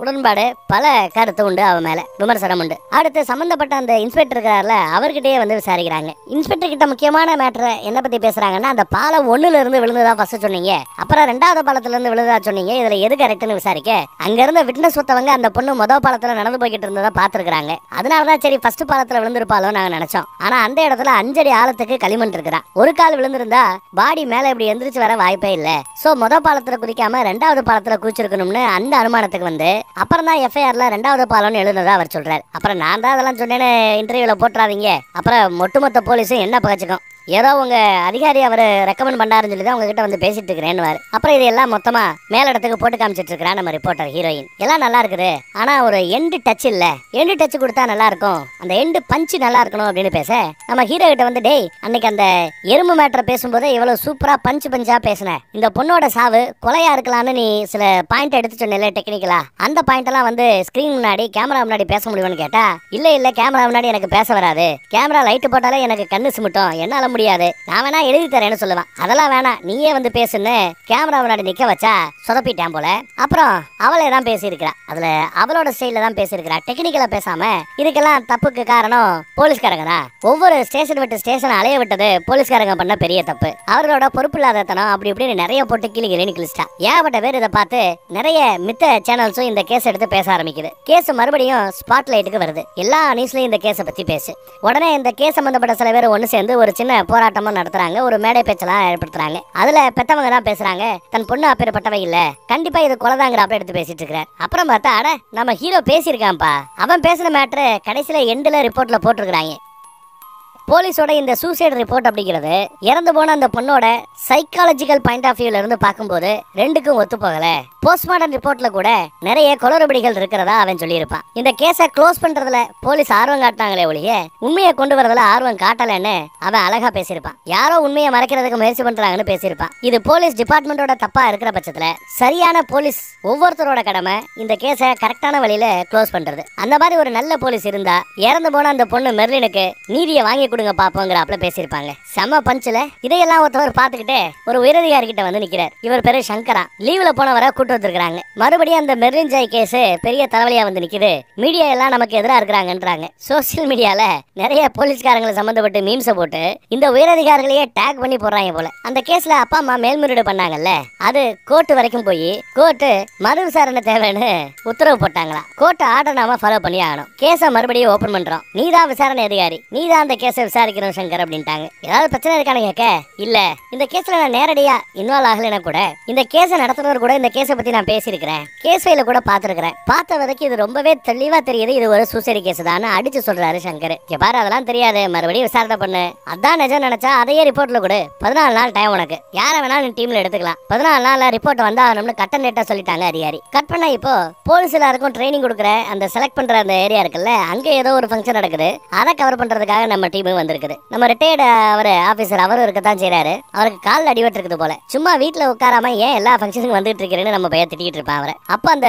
உடன்பாடு, பல கருத்து உண்டு, அவ மேல விமர்சனம் உண்டு. அடுத்து சம்பந்தப்பட்ட அந்த இன்ஸ்பெக்டர் இருக்கிறார்ல, அவர்கிட்டயே வந்து விசாரிக்கிறாங்க. இன்ஸ்பெக்டர் கிட்ட முக்கியமான மேட்டர் என்ன பத்தி பேசுறாங்கன்னா, அந்த பாலம் 1ல இருந்து விழுந்ததா ஃபர்ஸ்ட் சொன்னீங்க, அப்புறம் 2வது பாலத்துல இருந்து விழுந்ததா சொன்னீங்க, இதுல எது கரெக்ட்னு விசாரிக்க அங்க இருந்த விட்னஸ் ஒருத்தவங்க அந்த பொண்ணு மொதல் பாலத்துல நடந்து போய்கிட்டு இருந்ததா பாத்துருக்காங்க. அதனாலதான் சரி ஃபர்ஸ்ட் பாலத்துல விழுந்திருப்பாலோ நாங்க நினைச்சோம். ஆனா அந்த இடத்துல 5 அடி ஆழத்துக்கு களிமண் இருக்கிறான். ஒரு கால் விழுந்திருந்தா பாடி மேல இப்படி எந்திரிச்சு வர வாய்ப்பே இல்ல. சோ மொதல் பாலத்துல குதிக்காம 2வது பாலத்துல குதிச்சிருக்கணும்னு அந்த அனுமானத்துக்கு வந்து அப்புறம் தான் எஃப்ஐஆர்ல 2வது பாலம்னு எழுதுனதா அவர் சொல்றாரு. அப்புறம் நான் தான் அதெல்லாம் சொன்னேன்னு இன்டர்வியூல போட்டுறாதீங்க, அப்புறம் ஒட்டுமொத்த போலீஸும் என்ன பகச்சுக்கும், ஏதோ உங்க அதிகாரி அவர் ரெக்கமெண்ட் பண்ணாருன்னு சொல்லி தான் உங்ககிட்ட வந்து பேசிட்டு இருக்கிறேன்னு. அப்புறம் இது எல்லாம் மொத்தமா மேலிடத்துக்கு போட்டு காமிச்சிட்டு இருக்கிறான் நம்ம ரிப்போர்ட்டர் ஹீரோயின். எல்லாம் நல்லா இருக்குது, ஆனா ஒரு எண்டு டச் இல்ல, எண்டு டச் கொடுத்தா நல்லா இருக்கும், அந்த எண்டு பஞ்சு நல்லா இருக்கணும் அப்படின்னு பேச நம்ம ஹீரோ கிட்ட வந்து, டேய் அன்னைக்கு அந்த எறும்பு மேட்டரை பேசும்போது இவ்வளவு சூப்பரா பஞ்சா பேசினேன், இந்த பொண்ணோட சாவு கொலையா இருக்கலாம்னு நீ சில பாயிண்ட் எடுத்து சொன்ன டெக்னிக்கலா, அந்த பாயிண்ட் எல்லாம் வந்து ஸ்கிரீன் முன்னாடி கேமரா முன்னாடி பேச முடியும்னு கேட்டா, இல்ல கேமரா முன்னாடி எனக்கு பேச வராது, கேமரா லைட் போட்டாலே எனக்கு கண்ணு சிமிட்டும், என்னால முடியாது, நான் வேணா எழுதி தரேன்னு சொல்லுவான். அதெல்லாம் வேணாம், நீயே வந்து பேசுன்னு கேமரா முன்னாடி நிக்க வச்சா சொதப்பிட்டான் போல. அப்புறம் அவளே தான் பேசியிருக்கிறா. அதுல அவளோட ஸ்டைல தான் பேசியிருக்கிறா, டெக்னிக்கலா பேசாம. இதுக்கெல்லாம் தப்புக்கு காரணம் போலீஸ்காரங்க தான். ஒவ்வொரு ஸ்டேஷன் விட்டு ஸ்டேஷன் அலைய விட்டது போலீஸ்காரங்க பண்ண பெரிய தப்பு. அவர்களோட பொறுப்பு இல்லாதத்தனம் அப்படி இப்படின்னு நிறைய போட்டு கீழே கிழிச்சிட்டா. ஏகப்பட்ட பேர் இதை பார்த்து நிறைய மித்த சேனல்ஸும் இந்த கேஸ் எடுத்து பேச ஆரம்பிக்குது. கேஸ் மறுபடியும் ஸ்பாட் லைட்டுக்கு வருது. எல்லா நியூஸ்லயும் இந்த கேஸை பத்தி பேசு. உடனே இந்த கேஸ் சம்பந்தப்பட்ட சில பேர் ஒன்று சேர்ந்து ஒரு சின்ன போராட்டமும் நடத்துறாங்க, ஒரு மேடை பேச்செல்லாம் ஏற்படுத்துறாங்க. அதுல பெத்தவங்க தான் பேசுறாங்க, தன் பொண்ணு அப்பேற்பட்டவை இல்ல, கண்டிப்பா இது கொலைதாங்கிற அப்படி எடுத்து பேசிட்டு இருக்கிறார். அப்புறம் பார்த்தா அட நம்ம ஹீரோ பேசியிருக்கான்ப்பா, அவன் பேசின மேட்ரு கடைசியில எண்டுல ரிப்போர்ட்ல போட்டிருக்கிறாங்க. போலீஸோட இந்த சூசைட் ரிப்போர்ட் அப்படிங்கிறது இறந்து போன அந்த பொண்ணோட சைக்காலஜிக்கல் பாயிண்ட் ஆஃப் வியூல இருந்து பார்க்கும்போது ரெண்டுக்கும் ஒத்து போகல. போஸ்ட்மார்டம் ரிப்போர்ட்ல கூட நிறைய குளறுபடிகள் இருக்கிறதா அவன் சொல்லியிருப்பான். இந்த கேஸை க்ளோஸ் பண்றதுல போலீஸ் ஆர்வம் காட்டினாங்களே ஒழிய உண்மையை கொண்டு வரதுல ஆர்வம் காட்டலன்னு அவன் அழகா பேசியிருப்பான். யாரோ உண்மையை மறைக்கிறதுக்கு முயற்சி பண்றாங்கன்னு பேசியிருப்பான். இது போலீஸ் டிபார்ட்மெண்டோட தப்பா இருக்கிற பட்சத்துல சரியான போலீஸ் ஒவ்வொருத்தரோட கடமை இந்த கேஸை கரெக்டான வழியில க்ளோஸ் பண்றது. அந்த மாதிரி ஒரு நல்ல போலீஸ் இருந்தா இறந்து போன அந்த பொண்ணு மெர்லினுக்கு நீதியை வாங்கி கொடுங்க பாப்போங்கிறாப்ல பேசியிருப்பாங்க. செம பஞ்சுல இதையெல்லாம் ஒருத்தவர் பார்த்துக்கிட்டே ஒரு உயரதிகாரி கிட்ட வந்து நிக்கிறார். இவர் பேரு சங்கரா. லீவ்ல போனவரை கூட்டு வந்திருக்காங்க. மறுபடியும் அந்த மெர்லின் ஜாய் கேஸ் பெரிய தலைவலியா வந்து நிக்குது. மீடியா எல்லாம் நமக்கு எதிராக இருக்கிறாங்கன்றாங்க. சோசியல் மீடியால நிறைய போலீஸ்காரங்களை சம்பந்தப்பட்டு மீம்ஸை போட்டு இந்த உயரதிகாரிகளையே டேக் பண்ணி போடுறாங்க போல. அந்த கேஸ்ல அப்பா அம்மா மேல்முறையீடு பண்ணாங்கல்ல, அது கோர்ட் வரைக்கும் போய் கோர்ட்டு மறு விசாரணை தேவைன்னு உத்தரவு போட்டாங்களா. கோர்ட் ஆர்டர் நாம ஃபாலோ பண்ணி ஆகணும். கேஸை மறுபடியும் ஓபன் பண்றோம், நீதான் விசாரணை அதிகாரி, நீதான் அந்த கேஸை விசாரிக்கணும் சங்கர் அப்படின்ட்டாங்க. ஏதாவது பிரச்சனை இருக்கானு கேட்க, இல்ல இந்த கேஸ்ல நான் நேரடியா இன்வால்வ் ஆகலைன்னா கூட இந்த கேஸை நடத்துறவர் கூட இந்த கேஸை பத்தி நான் பேசியிருக்கிறேன், கேஸ் ஃபைல கூட பார்த்திருக்கிறேன், பார்த்த வரைக்கும் இது ரொம்பவே தெளிவா தெரியுது இது ஒரு சூசைட் கேஸ் தான் அடிச்சு சொல்றாரு சங்கர். பாரு அதெல்லாம் தெரியாது, மறுபடியும் விசாரணை பண்ணு, அதான் நிஜம் நினைச்சா அதையே ரிப்போர்ட்ல கொடு, 14 நாள் டைம் உனக்கு, யார வேணாலும் டீம்ல எடுத்துக்கலாம், 14 நாள்ல ரிப்போர்ட் வந்தாகணும்னு கட்டன் டேட்டா சொல்லிட்டாங்க அதிகாரி. கட் பண்ணா இப்போ போலீஸ் எல்லாருக்கும் ட்ரைனிங் கொடுக்குற அந்த செலக்ட் பண்ற அந்த ஏரியா இருக்குல்ல, அங்க ஏதோ ஒரு ஃபங்க்ஷன் நடக்குது, அதை கவர் பண்றதுக்காக நம்ம டீம் வந்திருக்குது. நம்ம ரிட்டையர்டு அவர் ஆபீசர் அவரும் இருக்கத்தான் செய்யறாரு. அவருக்கு கால் அடிபட்டு இருக்குது போல. சும்மா வீட்டுல உட்காராம ஏன் எல்லா ஃபங்க்ஷனுக்கு வந்துட்டு இருக்கிறேன்னு நம்ம பையன் திட்டிட்டு இருப்பான் அவரை. அப்ப அந்த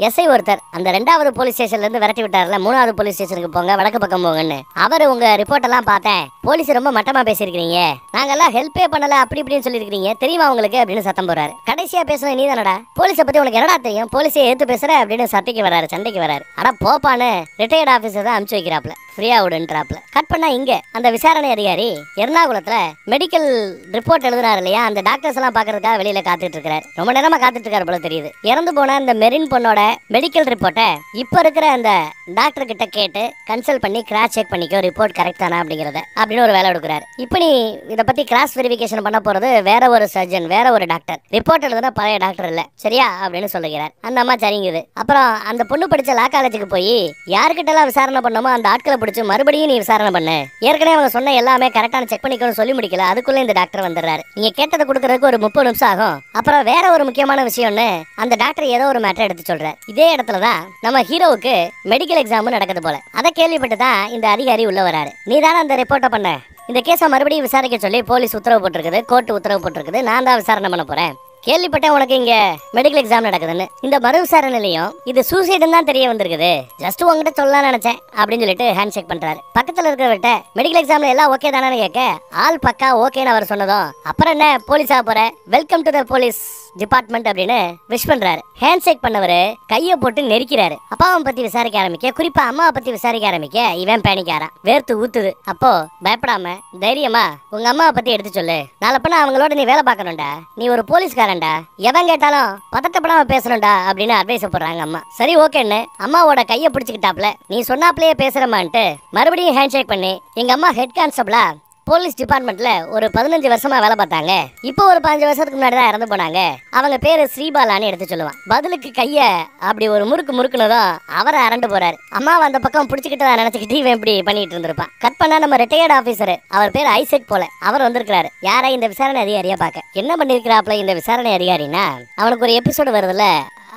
எஸ்ஐ ஒருத்தர் அந்த 2வது போலீஸ் ஸ்டேஷன்ல இருந்து விரட்டி விட்டார்ல, 3வது போலீஸ் ஸ்டேஷனுக்கு போங்க, வடக்கு பக்கம் போங்கன்னு. அவர் உங்க ரிப்போர்ட் எல்லாம் பார்த்தேன், போலீஸ் ரொம்ப மட்டமா பேசியிருக்கீங்க, நாங்கெல்லாம் ஹெல்ப்பே பண்ணல அப்படி இப்படின்னு சொல்லிருக்கீங்க, தெரியுமா உங்களுக்கு அப்படின்னு சத்தம் போறாரு. கடைசியா பேசுன நீ தானடா, போலீஸை பத்தி உனக்கு என்னடா தெரியும், போலீஸை ஏத்து பேசுற அப்படின்னு சட்டைக்கு வராரு, சண்டைக்கு வராரு. ஆனா போப்பான்னு ரிட்டையர்ட் ஆபீசர் தான் அனுப்பிச்சு வைக்கிறாப்ல, ஃப்ரீயா விடுன்றாப்ல. கட் பண்ணா இங்க அந்த விசாரணை அதிகாரி எர்ணாகுளத்துல மெடிக்கல் ரிப்போர்ட் எழுதுறாரு இல்லையா, அந்த டாக்டர்ஸ் எல்லாம் பாக்குறதுக்காக வெளியில காத்துட்டு இருக்காரு. ரொம்ப நேரமா காத்துட்டு இருக்காரு போல தெரியுது. இறந்து போன அந்த மெரின் பொண்ணோட மெடிக்கல் ரிப்போர்ட்டை இப்ப இருக்கிற அந்த டாக்டர் கிட்ட கேட்டு கன்சல்ட் பண்ணி கிராஸ் செக் பண்ணிக்கோ, ரிப்போர்ட் கரெக்ட் தானா அப்படிங்கறத அப்படின்னு ஒரு வேலை கொடுக்குறாரு. இப்ப நீ இதை பத்தி கிராஸ் வெரிஃபிகேஷன் பண்ண போறது வேற ஒரு சர்ஜன், வேற ஒரு டாக்டர், ரிப்போர்ட் எழுதுனா பழைய டாக்டர் இல்ல, சரியா அப்படின்னு சொல்லுகிறார். அந்த அம்மா சரிங்குது. அப்புறம் அந்த பொண்ணு படிச்ச லா காலேஜுக்கு போய் யாருக்கிட்ட எல்லாம் விசாரணை பண்ணமோ அந்த ஆட்களை பிடிச்சு மறுபடியும் நீ விசாரணை பண்ணு, ஏற்கனவே அவங்க சொன்ன எல்லாமே கரெக்டான செக் பண்ணிக்கணும்னு சொல்லி முடிக்கல, அதுக்குள்ள இந்த டாக்டர் வந்துடுறாரு. நீங்க கேட்டதை கொடுக்கறதுக்கு ஒரு 30 நிமிஷம் ஆகும். அப்புறம் வேற ஒரு முக்கியமான விஷயம்னு அந்த டாக்டர் ஏதோ ஒரு மேட்டர் எடுத்து சொல்றாரு. இதே இடத்துலதான் நம்ம ஹீரோவுக்கு மெடிக்கல் எக்ஸாம் நடக்குது போல. அதை கேள்விப்பட்டு தான் இந்த அதிகாரி உள்ள வராரு. நீ தானே அந்த ரிப்போர்ட்டை பண்ண, இந்த கேஸை மறுபடியும் விசாரிக்க சொல்லி போலீஸ் உத்தரவு போட்டிருக்குது, கோர்ட் உத்தரவு போட்டிருக்குது, நான் தான் விசாரணை பண்ண போறேன், கேள்விப்பட்டேன் உனக்கு இங்க மெடிக்கல் எக்ஸாம் நடக்குதுன்னு. இந்த மறு விசாரணையிலையும் இது சூசைடுன்னு தான் தெரிய வந்திருக்குது, ஜஸ்ட் உங்ககிட்ட சொல்லலாம் நினைச்சேன் அப்படின்னு சொல்லிட்டு ஹேண்ட் ஷேக் பண்றாரு. பக்கத்துல இருக்கிறவர்கிட்ட மெடிக்கல் எக்ஸாம்ல எல்லாம் ஓகே தானே கேட்க, ஆள் பக்கா ஓகேன்னு அவர் சொன்னதும் அப்புறம் என்ன போலீஸா போற, welcome to the police department அப்படின்னு விஷ் பண்றாரு. ஹேண்ட் ஷேக் பண்ணவரு கையை போட்டு நெரிக்கிறாரு. அப்பாவை பத்தி விசாரிக்க ஆரம்பிக்க, குறிப்பா அம்மாவை பத்தி விசாரிக்க ஆரம்பிக்க இவன் பேனிக்காரான், வேர்த்து ஊத்துது. அப்போ பயப்படாம தைரியமா உங்க அம்மாவை பத்தி எடுத்து சொல்லு, நாளை பண்ண அவங்களோட நீ வேலை பார்க்கணும்டா, நீ ஒரு போலீஸ்காரன்டா, எவன் கேட்டாலும் பதட்டப்படாம பேசணும்டா அப்படின்னு அட்வைஸ் போடுறாங்க அம்மா. சரி ஓகேன்னு அம்மாவோட கையை பிடிச்சுக்கிட்டாப்ல, நீ சொன்னாப்லயே பேசுறமான்ட்டு மறுபடியும் ஹேண்ட் ஷேக் பண்ணி எங்க அம்மா ஹெட் கான்ஸ்டபிளா போலீஸ் டிபார்ட்மெண்ட்ல ஒரு 15 வருஷமா வேலை பார்த்தாங்க, இப்போ ஒரு 15 வருஷத்துக்கு முன்னாடி தான் இறந்து போனாங்க, அவங்க பேரு ஸ்ரீபாலான்னு எடுத்து சொல்லுவான். பதிலுக்கு கைய அப்படி ஒரு முறுக்கு முறுக்குனதும் அவரை அரண்டு போறாரு. அம்மாவை அந்த பக்கம் பிடிச்சிக்கிட்டு நினைச்சுக்கிட்டு இவன் இப்படி பண்ணிட்டு இருந்திருப்பான். கட் பண்ணா நம்ம ரிட்டையர்ட் ஆபீசர், அவர் பேர் ஐசக் போல, அவர் வந்திருக்காரு. யாரா இந்த விசாரணை அதிகாரியா பார்க்க. என்ன பண்ணிருக்கிறாப்ல இந்த விசாரணை அதிகாரினா, அவனுக்கு ஒரு எபிசோடு வருதுல்ல,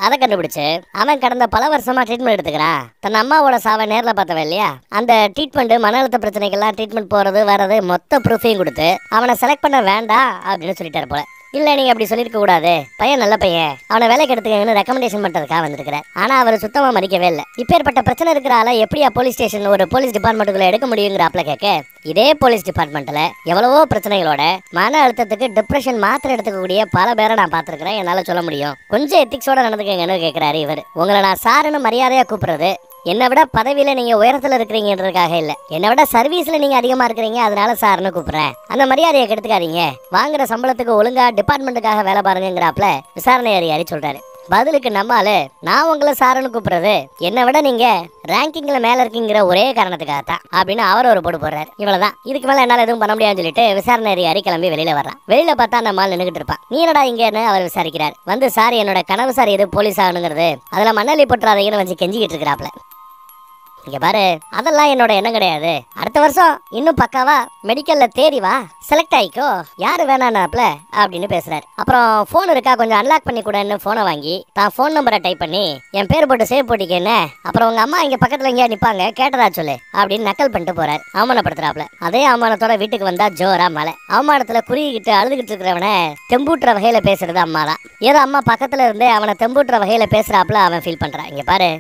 அதை கண்டுபிடிச்சு அவன் கடந்த பல வருஷமா ட்ரீட்மெண்ட் எடுத்துக்கிறான். தன் அம்மாவோட சாவை நேர்ல பார்த்தவன் இல்லையா, அந்த ட்ரீட்மெண்ட் மன அழுத்த பிரச்சனைகள்லாம் ட்ரீட்மெண்ட் போறது வர்றது மொத்த ப்ரூஃபையும் கொடுத்து அவனை செலக்ட் பண்ண வேண்டாம் அப்படின்னு சொல்லிட்டாரு போல. இல்ல நீங்க அப்படி சொல்லிருக்க கூடாது, பையன் நல்ல பையன், அவனை வேலைக்கு எடுத்துக்கங்கன்னு ரெக்கமெண்டேஷன் பண்றதுக்காக வந்திருக்கிறார். ஆனா அவர் சுத்தமா மதிக்கவே இல்லை. இப்பேற்பட்ட பிரச்சனை இருக்கிற ஆள எப்படியா போலீஸ் ஸ்டேஷன் ஒரு போலீஸ் டிபார்ட்மெண்ட்டுக்குள்ள எடுக்க முடியுங்கிறாப்ல கேட்க, இதே போலீஸ் டிபார்ட்மெண்ட்ல எவ்வளவோ பிரச்சனைகளோட மன அழுத்தத்துக்கு டிப்ரெஷன் மாத்திரை எடுத்துக்கக்கூடிய பல பேரை நான் பார்த்திருக்கிறேன், என்னால சொல்ல முடியும். கொஞ்சம் எத்திக்ஸோட நடந்துக்கங்கன்னு கேட்கிறாரு இவர். உங்களை நான் சாருன்னு மரியாதையா கூப்பிடுறது என்னை விட பதவியில நீங்க உயரத்துல இருக்கிறீங்கன்றதுக்காக இல்ல, என்னை விட சர்வீஸ்ல நீங்க அதிகமா இருக்கிறீங்க, அதனால சார்னு கூப்பிடுறேன். அந்த மரியாதையை கெடுத்துக்காதீங்க, வாங்குற சம்பளத்துக்கு ஒழுங்கா டிபார்ட்மெண்ட்டுக்காக வேலை பாருங்கிறாப்ல விசாரணை அதிகாரி சொல்றாரு. பதிலுக்கு நம்மால, நான் உங்களை சாருன்னு கூப்பிடுறது என்னை விட நீங்க ரேங்கிங்ல மேல இருக்கீங்கிற ஒரே காரணத்துக்காகத்தான் அப்படின்னு அவர் ஒரு போடு போடுறாரு. இவ்வளவுதான், இதுக்கு மேல என்னால எதுவும் பண்ண முடியாதுன்னு சொல்லிட்டு விசாரணை அதிகாரி கிளம்பி வெளியில வர்றான். வெளியில பார்த்தா அந்த மால் நின்னுகிட்டு இருப்பான். நீ என்னடா இங்கன்னு அவர் விசாரிக்கிறார். வந்து சார் என்னோட கனவு சார் எது போலீஸ் ஆகணுங்கிறது, அதுல மண்ணலி போட்டுறாதீங்கன்னு வச்சு கெஞ்சிக்கிட்டு இருக்கிறாப்ல. இங்க பாரு, அதெல்லாம் என்னோட எண்ணம் கிடையாது, அடுத்த வருஷம் இன்னும் பக்காவா மெடிக்கல்ல தேடி வா, செலக்ட் ஆயிக்கோ, யாரு வேணானாப்ல அப்படின்னு பேசுறாரு. அப்புறம் போன் இருக்கா, கொஞ்சம் அன்லாக் பண்ணி கூடன்னு போனை வாங்கி தான் போன் நம்பரை டைப் பண்ணி என் பேர் போட்டு சேவ் போட்டிக்கன்னு, அப்புறம் உங்க அம்மா இங்க பக்கத்துல எங்கேயா நிப்பாங்க கேட்டதா சொல்லு அப்படின்னு நக்கல் பண்ணிட்டு போறாரு. அவமானப்படுத்துறாப்ல. அதே அவமானத்தோட வீட்டுக்கு வந்தா ஜோரா மழை. அவமானத்துல குறுகிட்டு அழுதுகிட்டு இருக்கிறவன தெம்பூட்டுற வகையில பேசுறது அம்மா தான். ஏதோ அம்மா பக்கத்துல இருந்து அவனை தெம்பூட்டுற வகையில பேசுறாப்ல அவன் ஃபீல் பண்றான். இங்க பாரு,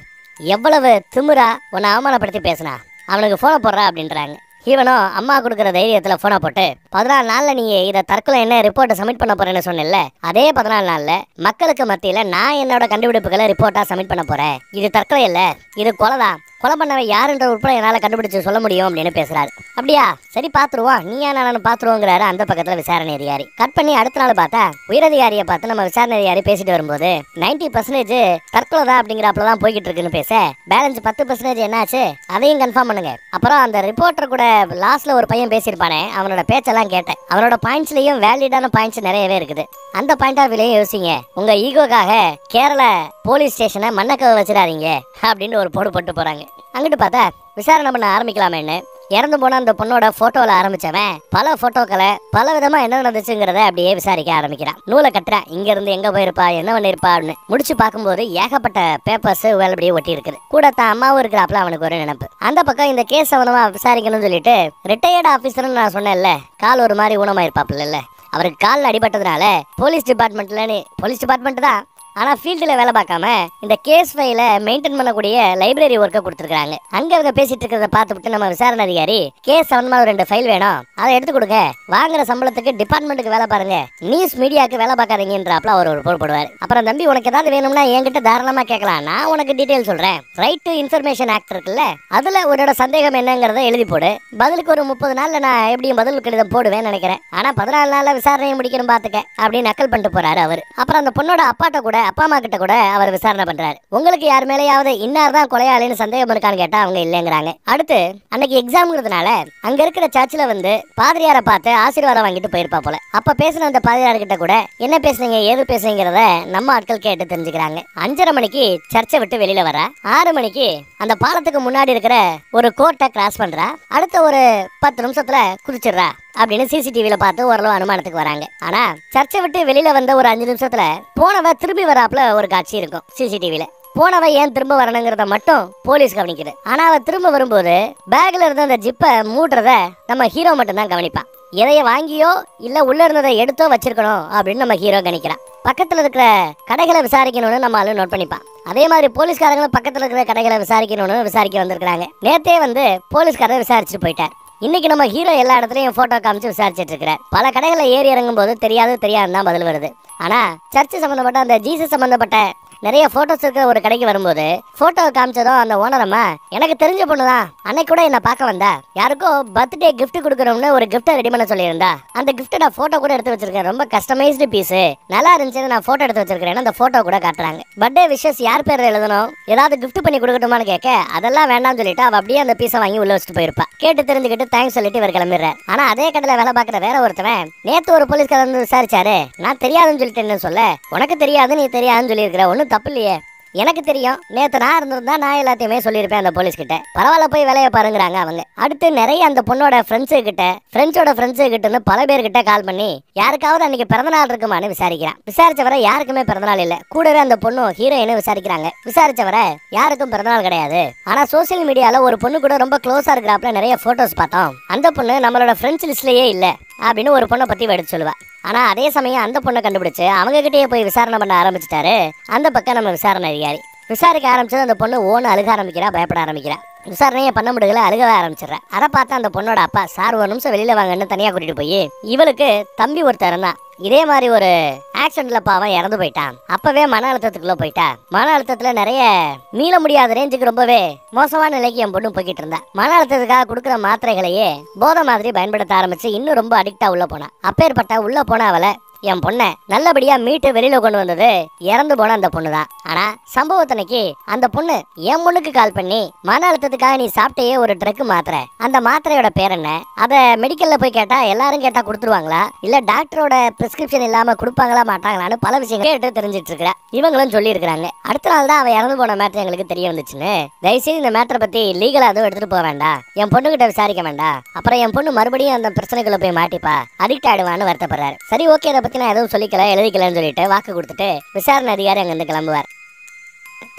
எவ்வளவு திமிரா உன்னை அவமானப்படுத்தி பேசினா, அவனுக்கு போனை போடுறா அப்படின்றாங்க. இவனும் அம்மா கொடுக்குற தைரியத்துல போனை போட்டு 14 நாள்ல நீ இதை தற்கொலை என்ன ரிப்போர்ட்டை சப்மிட் பண்ண போறேன்னு சொன்னேன்ல, அதே 14 நாள்ல மக்களுக்கு மத்தியில நான் என்னோட கண்டுபிடிப்புகளை ரிப்போர்ட்டா சப்மிட் பண்ண போறேன், இது தற்கொலை இல்ல, இது கொலைதான், கொலை பண்ணவன் யாருன்ற உட்பட என்னால கண்டுபிடிச்சு சொல்ல முடியும் அப்படின்னு பேசுறாரு. அப்படியா, சரி பாத்துருவோம், நீ ஏன் நான் பாத்துருவோங்கிறாரு அந்த பக்கத்துல விசாரணை அதிகாரி. கட் பண்ணி அடுத்த நாள் பார்த்தா உயரதிகாரியை பார்த்து நம்ம விசாரணை அதிகாரி பேசிட்டு வரும்போது 90% தற்கொலை தான் அப்படிங்கிறப்பதான் போய்கிட்டு இருக்குன்னு பேச, பேலன்ஸ் 10% என்னாச்சு அதையும் கன்ஃபார்ம் பண்ணுங்க. அப்புறம் அந்த ரிப்போர்ட்டர் கூட லாஸ்ட்ல ஒரு பையன் பேசியிருப்பானே, அவனோட பேச்செல்லாம் கேட்டேன், அவனோட பாயிண்ட்ஸ்லயும் வேலிடான பாயிண்ட்ஸ் நிறையவே இருக்குது. அந்த பாயிண்ட் ஆஃப் விலையும் யோசிங்க, உங்க ஈகோக்காக கேரள போலீஸ் ஸ்டேஷனை மண்ணக்கவை வச்சிடாதீங்க அப்படின்னு ஒரு போடு போட்டு போறாங்க. அங்கிட்டு பார்த்தா விசாரணை பண்ண ஆரம்பிக்கலாமேன்னு இறந்து போன அந்த பொண்ணோட போட்டோல ஆரம்பிச்சவன் பல போட்டோக்களை பல விதமா என்ன நடந்துச்சுங்கிறத அப்படியே விசாரிக்க ஆரம்பிக்கிறான். நூலை கட்டுறான், இங்க இருந்து எங்க போயிருப்பா, என்ன பண்ணிருப்பா அப்படின்னு முடிச்சு பார்க்கும்போது ஏகப்பட்ட பேப்பர்ஸ் அப்படியே ஒட்டி இருக்குது. கூட தான் அம்மாவும் இருக்கிறாப்ல அவனுக்கு ஒரு நினைப்பு. அந்த பக்கம் இந்த கேஸ் சம்பந்தமா விசாரிக்கணும்னு சொல்லிட்டு ரிட்டையர்டு ஆபீசர்னு நான் சொன்னேன்ல, கால் ஒரு மாதிரி ஊனமாயிருப்பாப்ல, அவருக்கு காலில் அடிபட்டதுனால போலீஸ் டிபார்ட்மெண்ட் தான், ஆனா ஃபீல்டில் வேலை பார்க்காம இந்த கேஸ் ஃபைல மெயின்டைன் பண்ணக்கூடிய லைப்ரரி ஒர்க்கை கொடுத்துருக்காங்க. அங்க அவங்க பேசிட்டு இருக்கிறத பார்த்துட்டு நம்ம விசாரணை அதிகாரி, கேஸ் சம்பந்தமா ஒரு 2 ஃபைல் வேணும், அதை எடுத்து கொடுங்க, வாங்குற சம்பளத்துக்கு டிபார்ட்மெண்ட்டுக்கு வேலை பாருங்க, நியூஸ் மீடியாவுக்கு வேலை பார்க்காதீங்கன்றாப்ல அவர் ஒரு போர் போடுவார். அப்புறம் தம்பி, உனக்கு ஏதாவது வேணும்னா என்கிட்ட தாராளமா கேட்கலாம், நான் உனக்கு டீடைல் சொல்றேன், ரைட் டு இன்ஃபர்மேஷன் ஆக்ட் இருக்குல்ல, அதுல உன்னோட சந்தேகம் என்னங்கிறத எழுதி போடு, பதிலுக்கு ஒரு 30 நாள்ல நான் எப்படியும் பதில் கடிதம் போடுவேன்னு நினைக்கிறேன், ஆனா 14 நாள்ல விசாரணையை முடிக்கணும் பாத்துக்க அப்படின்னு நக்கல் பண்ணிட்டு போறாரு அவர். அப்புறம் அந்த பொண்ணோட அப்பாட்ட கூட அப்பா அம்மா கிட்ட கூட அவர் விசாரணை பண்றாரு. உங்களுக்கு யார் மேலேயாவது இன்னார் தான் கொலையாளின்னு சந்தேகம் இருக்கான்னு கேட்டா அவங்க இல்லைங்கிறாங்க. அடுத்து அன்னைக்கு எக்ஸாம்ங்கிறதுனால அங்க இருக்கிற சர்ச்சில் வந்து பாதிரியாரை பார்த்து ஆசீர்வாதம் வாங்கிட்டு போயிருப்பா போல. அப்ப பேசின அந்த பாதிரியார் கிட்ட கூட என்ன பேசுனீங்க ஏது பேசுங்கிறத நம்ம ஆட்கள் கேட்டு தெரிஞ்சுக்கிறாங்க. 5:30 மணிக்கு சர்ச்சை விட்டு வெளியில வர, 6 மணிக்கு அந்த பாலத்துக்கு முன்னாடி இருக்கிற ஒரு கோர்ட்டை கிராஸ் பண்றா, அடுத்த ஒரு 10 நிமிஷத்துல குதிச்சிடுறா அப்படின்னு சிசிடிவில பார்த்து ஓரளவு அனுமானத்துக்கு வராங்க. ஆனா சர்ச்சை விட்டு வெளியில வந்த ஒரு 5 நிமிஷத்துல போனவ திரும்பி வராப்புல ஒரு காட்சி இருக்கும் சிசிடிவில. போனவ ஏன் திரும்ப வரணுங்கிறத மட்டும் போலீஸ் கவனிக்குது. ஆனா அவ திரும்ப வரும்போது பேக்ல இருந்த அந்த ஜிப்பை மூடுறத நம்ம ஹீரோ மட்டும் தான் கவனிப்பான். எதைய வாங்கியோ இல்ல உள்ள இருந்ததை எடுத்தோ வச்சிருக்கணும் அப்படின்னு நம்ம ஹீரோ கணிக்கிறான். பக்கத்துல இருக்கிற கடைகளை விசாரிக்கணும்னு நம்ம ஆளு நோட் பண்ணிப்பான். அதே மாதிரி போலீஸ்காரங்களும் பக்கத்துல இருக்கிற கடைகளை விசாரிக்கணும்னு விசாரிக்க வந்திருக்காங்க. நேத்தே வந்து போலீஸ்காரர் விசாரிச்சுட்டு போயிட்டார். இன்னைக்கு நம்ம ஹீரோ எல்லா இடத்துலயும் போட்டோ காமிச்சு விசாரிச்சிட்டு இருக்கிறார். பல கடைகளை ஏறி இறங்கும் போது தெரியாதுன்னு தான் பதில் வருது. ஆனா சர்ச்சு சம்பந்தப்பட்ட அந்த ஜீசஸ் சம்பந்தப்பட்ட நிறைய போட்டோஸ் இருக்கிற ஒரு கடைக்கு வரும்போது போட்டோ காமிச்சதும் அந்த ஓனரம்மா, எனக்கு தெரிஞ்ச பொண்ணுதான், அன்னைக்கு கூட என்ன பார்க்க வந்தா, யாருக்கோ பர்த்டே கிஃப்ட் கொடுக்கணும்னு ஒரு கிஃப்ட் ரெடி பண்ண சொல்லியிருந்தா, அந்த கிஃப்ட் நான் போட்டோ கூட எடுத்து வச்சிருக்கேன், ரொம்ப கஸ்டமைஸ்டு பீஸ், நல்லா இருந்துச்சுன்னு நான் போட்டோ எடுத்து வச்சிருக்கேன், அந்த போட்டோ கூட காட்டுறாங்க. பர்த்டே விஷஸ் யார் பேர் எழுதணும், ஏதாவது கிஃப்ட் பண்ணி கொடுக்கட்டுமான்னு கேட்க அதெல்லாம் வேண்டாம்னு சொல்லிட்டு அவ அப்படியே அந்த பீஸை வாங்கி உள்ள வச்சுட்டு போயிருப்பா. கேட்டு தெரிஞ்சுக்கிட்டு தேங்க்ஸ் சொல்லிட்டு இவர் கிளம்பிடுறாரு. ஆனா அதே கடையில வேலை பார்க்குற வேற ஒருத்தவன் நேத்து ஒரு போலீஸ்காரர் வந்து விசாரிச்சாரு, நான் தெரியாதுன்னு சொல்லிட்டேன்னு சொல்ல, உனக்கு தெரியாது நீ தெரியாதுன்னு சொல்லியிருக்கிற, ஒன்னும் தப்பு இல்லையே, எனக்கு தெரியும், நேத்து நான் இருந்திருந்தா நான் எல்லாத்தையுமே சொல்லியிருப்பேன் அந்த போலீஸ் கிட்ட, பரவாயில்ல போய் வேலையை பாருங்கிறாங்க அவங்க. அடுத்து நிறைய அந்த பொண்ணோட ஃப்ரெண்ட்ஸோட ஃப்ரெண்ட்ஸு கிட்டன்னு பல பேர்கிட்ட கால் பண்ணி யாருக்காவது அன்னைக்கு பிறந்தநாள் இருக்குமான்னு விசாரிக்கிறான். விசாரிச்சவரை யாருக்குமே பிறந்தநாள் இல்ல. கூடவே அந்த பொண்ணு ஹீரோயினை விசாரிக்கிறாங்க. விசாரிச்சவரை யாருக்கும் பிறந்தநாள் கிடையாது. ஆனா சோசியல் மீடியால ஒரு பொண்ணு கூட ரொம்ப க்ளோஸா இருக்கிறாப்ல நிறைய போட்டோஸ் பார்த்தோம், அந்த பொண்ணு நம்மளோட ஃப்ரெண்ட்ஸ் லிஸ்ட்லயே இல்ல அப்படின்னு ஒரு பொண்ணை பத்தி எடுத்து சொல்லுவா. ஆனா அதே சமயம் அந்த பொண்ணை கண்டுபிடிச்சு அவங்க கிட்டயே போய் விசாரணை பண்ண ஆரம்பிச்சிட்டாரு அந்த பக்கம் நம்ம விசாரணை அதிகாரி. விசாரிக்க ஆரம்பிச்சது அந்த பொண்ணு ஓன்னு அழுக ஆரம்பிக்கிறா, பயப்பட ஆரம்பிக்கிறா. விசாரணையை பண்ண முடியல, அழுகவே ஆரம்பிச்சிடறா. அதை பார்த்தா அந்த பொண்ணோட அப்பா, சார் ஒரு நிமிஷம் வெளியில வாங்கன்னு தனியா கூட்டிட்டு போய் இவளுக்கு தம்பி ஒருத்தர் இருந்தான், இதே மாதிரி ஒரு ஆக்சிடென்ட்ல பாவம் இறந்து போயிட்டான். அப்பவே மன அழுத்தத்துக்குள்ள போயிட்டா. மன அழுத்தத்துல நிறைய மீள முடியாத ரேஞ்சுக்கு ரொம்பவே மோசமான நிலைக்கு என் பொண்ணு போய்கிட்டு இருந்தா. மன அழுத்தத்துக்காக கொடுக்குற மாத்திரைகளையே போதை மாதிரி பயன்படுத்த ஆரம்பிச்சு இன்னும் ரொம்ப அடிக்டா உள்ள போனா. அப்பேற்பட்ட உள்ள போன அவளை என் பொண்ணை நல்லபடியா மீட்டு வெளியில கொண்டு வந்தது இறந்து போன அந்த பொண்ணு தான். ஆனா சம்பவத்தனைக்கு அந்த பொண்ணு என் பொண்ணுக்கு கால் பண்ணி, மன அழுத்தத்துக்காக நீ சாப்பிட்டே ஒரு ட்ரக் மாத்திரை, அந்த மாத்திரையோட பேர் என்ன, அத மெடிக்கல்ல போய் கேட்டா எல்லாரும் கேட்டா கொடுத்துருவாங்களா, இல்ல டாக்டரோட பிரிஸ்கிரிப்ஷன் இல்லாம கொடுப்பாங்களா மாட்டாங்களான்னு பல விஷயங்கள் கேட்டு தெரிஞ்சிட்டு இருக்கிற இவங்களும் சொல்லி இருக்கிறாங்க. அடுத்த நாள் தான் அவ இறந்து போன மேட்டர் எங்களுக்கு தெரிய வந்துச்சுன்னு. தயவுசெய்து இந்த மேட்டரை பத்தி லீகலா எதுவும் எடுத்துட்டு போக வேண்டாம், என் பொண்ணு கிட்ட விசாரிக்க வேண்டாம், அப்புறம் என் பொண்ணு மறுபடியும் அந்த பிரச்சனைக்குள்ள போய் மாட்டிப்பா, அடிக்ட் ஆயிடுவான்னு வருத்தப்படுறாரு. சரி ஓகே, அதை பத்தி நான் எதுவும் சொல்லிக்கல எழுதிக்கலன்னு சொல்லிட்டு வாக்கு கொடுத்துட்டு விசாரணை அதிகாரி அங்க இருந்து கிளம்புவார்.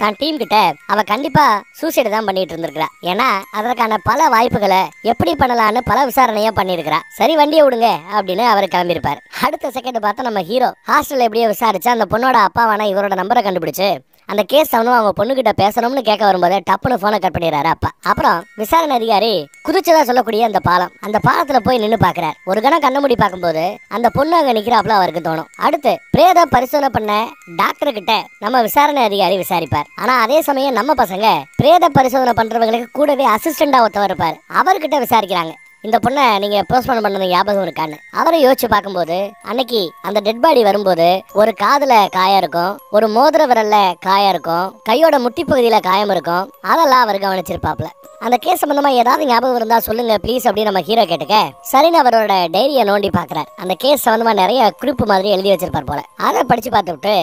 தான் டீம் கிட்ட அவ கண்டிப்பா சூசைடு தான் பண்ணிட்டு இருந்திருக்கிறா, ஏன்னா அதற்கான பல வாய்ப்புகளை எப்படி பண்ணலான்னு பல விசாரணையா பண்ணிருக்கிறா. சரி வண்டியை விடுங்க அப்படின்னு அவர் கிளம்பியிருப்பார். அடுத்த செகண்ட் பார்த்தா நம்ம ஹீரோ ஹாஸ்டல்ல எப்படியோ விசாரிச்சு அந்த பொண்ணோட அப்பாவான இவரோட நம்பரை கண்டுபிடிச்சு அந்த கேஸ் அவங்க பொண்ணுகிட்ட பேசணும்னு கேட்க வரும்போது டப்புன்னு போனை கட் பண்ணிடுறாரு அப்பா. அப்புறம் விசாரணை அதிகாரி குதிச்சதா சொல்லக்கூடிய அந்த பாலம், அந்த பாலத்துல போய் நின்று பாக்குறாரு. ஒரு கணம் கண்ண மூடி பார்க்கும்போது அந்த பொண்ணு அங்க நிக்கிறாப்ல அவருக்கு தோணும். அடுத்து பிரேத பரிசோதனை பண்ண டாக்டர் கிட்ட நம்ம விசாரணை அதிகாரி விசாரிப்பார். ஆனா அதே சமயம் நம்ம பசங்க பிரேத பரிசோதனை பண்றவங்களுக்கு கூடவே அசிஸ்டண்டா ஒருத்தவர் இருப்பார், அவர்கிட்ட விசாரிக்கிறாங்க இந்த பொண்ணை நீங்க போஸ்ட்மார்ட்டம் பண்ணது ஞாபகம் இருக்கான்னு. அவரை யோசிச்சு பார்க்கும்போது அன்னைக்கு அந்த டெட் பாடி வரும்போது ஒரு காதுல காயம் இருக்கும், ஒரு மோதிர விரல்ல காயம் இருக்கும், கையோட முட்டி பகுதியில காயம் இருக்கும், அதெல்லாம் அவர் கவனிச்சிருப்பாப்ல. அந்த கேஸ் சம்பந்தமா ஏதாவது ஞாபகம் இருந்தா சொல்லுங்க ப்ளீஸ் அப்படின்னு நம்ம ஹீரோ கேட்டுக்க சரின்னு அவரோட டைரியை நோண்டி பாக்குறாரு. அந்த கேஸ் சம்பந்தமா நிறைய குறிப்பு மாதிரி எழுதி வச்சிருப்பார் போல. அதை படிச்சு பார்த்துட்டு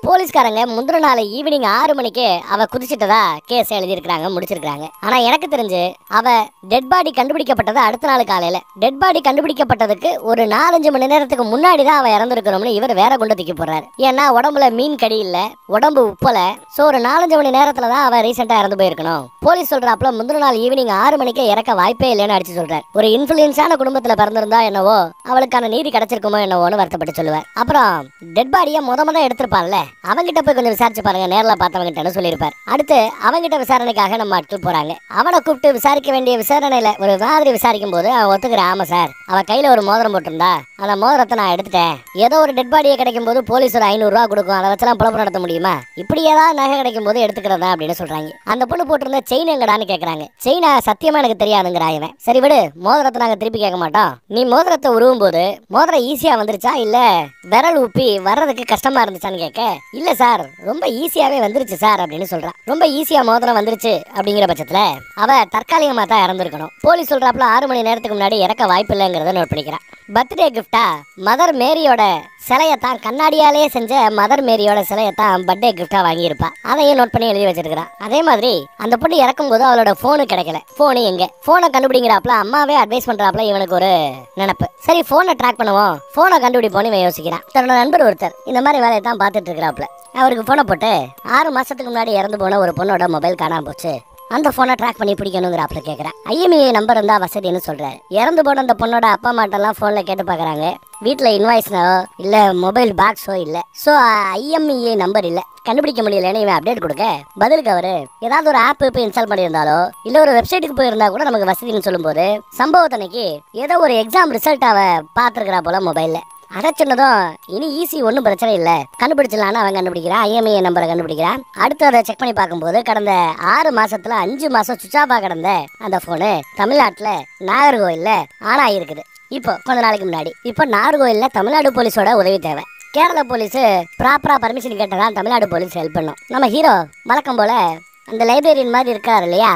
போலீஸ்காரங்க முந்தின நாள் ஈவினிங் 6 மணிக்கு அவ குதிச்சிட்டதா கேஸ் எழுதியிருக்காங்க, முடிச்சிருக்காங்க. ஆனா எனக்கு தெரிஞ்சு அவ டெட் பாடி கண்டுபிடிக்கப்பட்டது அடுத்த நாள் காலையில. டெட் பாடி கண்டுபிடிக்கப்பட்டதுக்கு ஒரு 4-5 மணி நேரத்துக்கு முன்னாடி தான் அவ இறந்துருக்கணும்னு இவர் வேற கொண்டு தூக்கி போடுறாரு. ஏன்னா உடம்புல மீன் கடி இல்ல, உடம்பு உப்பல, சோ ஒரு 4-5 மணி நேரத்துல தான் அவ ரீசெண்டா இறந்து போயிருக்கணும். போலீஸ் சொல்றாப்ல முந்தின நாள் ஈவினிங் 6 மணிக்கு இறக்க வாய்ப்பே இல்லைன்னு அடிச்சு சொல்றாரு. ஒரு இன்ஃபுளுன்ஸான குடும்பத்துல பிறந்திருந்தா என்னவோ அவளுக்கான நீதி கிடைச்சிருக்குமோ என்னவோன்னு வருத்தப்பட்டு சொல்லுவார். அப்புறம் டெட் பாடியை முத எடுத்திருப்பான்ல, அவங்கிட்ட போய் கொஞ்சம் விசாரிச்சு பாருங்க, நேர்ல பார்த்தவங்கிட்ட சொல்லியிருப்பார். அடுத்து அவங்கிட்ட விசாரணைக்காக நம்ம ஆட்கள் போறாங்க. அவனை கூப்பிட்டு விசாரிக்க வேண்டிய விசாரணையில ஒரு மாதிரி விசாரிக்கும் போது அவன் ஒத்துக்கிறேன், ஆமா சார் அவ கையில ஒரு மோதிரம் போட்டிருந்தா, அந்த மோதிரத்தை நான் எடுத்துட்டேன், ஏதோ ஒரு டெட் பாடியை கிடைக்கும் போது போலீஸ் ஒரு 500 ரூபா கொடுக்கும், அதை வச்செல்லாம் பொழப்பு நடத்த முடியுமா, இப்படி ஏதாவது நகை கிடைக்கும் போது எடுத்துக்கிறதா அப்படின்னு சொல்றாங்க. அந்த பொண்ணு போட்டிருந்த செயின் எங்கடான்னு கேட்கறாங்க. செயினா சத்தியமா எனக்கு தெரியாதுங்கிற இவன். சரி விடு, மோதிரத்தை நாங்க திருப்பி கேட்க மாட்டோம், நீ மோதிரத்தை உருவும் போது மோதிரம் ஈஸியா வந்துருச்சா இல்ல விரல் ஊப்பி வர்றதுக்கு கஷ்டமா இருந்துச்சான்னு கேட்க, இல்ல சார் ரொம்ப ஈஸியாவே வந்துருச்சு சார் அப்படின்னு சொல்றான். ரொம்ப ஈஸியா மோதிரம் வந்துருச்சு அப்படிங்கிற பட்சத்துல அவ தற்காலிகமா தான் இறந்துருக்கணும். போலீஸ் சொல்றாப்ல 6 மணி நேரத்துக்கு முன்னாடி இறக்க வாய்ப்பு இல்லைங்கிறத நோட் பண்ணிக்கிறான். பர்த்டே கிஃப்டா மதர் மேரியோட சிலையத்தான், கண்ணாடியாலே செஞ்ச மதர் மேரியோட சிலையத்தான் பர்த்டே கிஃப்டா வாங்கியிருப்பா, அதையும் நோட் பண்ணி எழுதி வச்சிருக்கான். அதே மாதிரி அந்த பொண்ணு இறக்கும் போது அவளோட போனு கிடைக்கல. போனு எங்க, போனை கண்டுபிடிங்கிறாப்ல அம்மாவே அட்வைஸ் பண்றாப்ல. இவனுக்கு ஒரு நினைப்பு, சரி போனை ட்ராக் பண்ணுவோம், போனை கண்டுபிடிப்போன்னு இவன் யோசிக்கிறான். தன்னோட நண்பர் ஒருத்தர் இந்த மாதிரி வேலையை தான் பார்த்துட்டு இருக்கிறாப்ல. அவருக்கு போனை போட்டு 6 மாசத்துக்கு முன்னாடி இறந்து போன ஒரு பொண்ணோட மொபைல் காணாம போச்சு, அந்த போனை ட்ராக் பண்ணி பிடிக்கணுங்கிறாப்ல கேட்கறேன். ஐஎம்இஐ நம்பர் இருந்தா வசதின்னு சொல்றாரு. இறந்து போன அந்த பொண்ணோட அப்பா அம்மாட்டெல்லாம் போன்ல கேட்டு பாக்குறாங்க, வீட்டுல இன்வாய்ஸ்னோ இல்ல மொபைல் பாக்ஸோ இல்ல, சோ ஐஎம்இஐ நம்பர் இல்ல, கண்டுபிடிக்க முடியலன்னு இவன் அப்டேட் கொடுக்க பதிலுக்கு அவரு ஏதாவது ஒரு ஆப் இப்போ இன்ஸ்டால் பண்ணியிருந்தாலோ இல்ல ஒரு வெப்சைட்டுக்கு போயிருந்தா கூட நமக்கு வசதின்னு சொல்லும்போது சம்பவத்தனைக்கு ஏதோ ஒரு எக்ஸாம் ரிசல்ட் அவ பாத்துருக்கிறா போல மொபைல்ல. அதை சொன்னதும் இனி ஈஸி, ஒன்றும் பிரச்சனை இல்லை, கண்டுபிடிச்சலான்னு அவன் கண்டுபிடிக்கிறான். ஐஎம்இஐ நம்பரை கண்டுபிடிக்கிறான். அடுத்து அதை செக் பண்ணி பார்க்கும்போது கடந்த 6 மாசத்துல 5 மாசம் சுவிட்ச் ஆஃபா கிடந்த அந்த போனு தமிழ்நாட்டுல நாகர்கோயில்ல ஆன் ஆகிருக்குது. இப்போ கொஞ்ச நாளைக்கு முன்னாடி. இப்போ நாகர்கோயில்ல தமிழ்நாடு போலீஸோட உதவி தேவை. கேரளா போலீஸ் ப்ராப்பரா பர்மிஷன் கேட்டதான் தமிழ்நாடு போலீஸ் ஹெல்ப் பண்ணும். நம்ம ஹீரோ வழக்கம் போல அந்த லைப்ரரியன் மாதிரி இருக்காரு இல்லையா,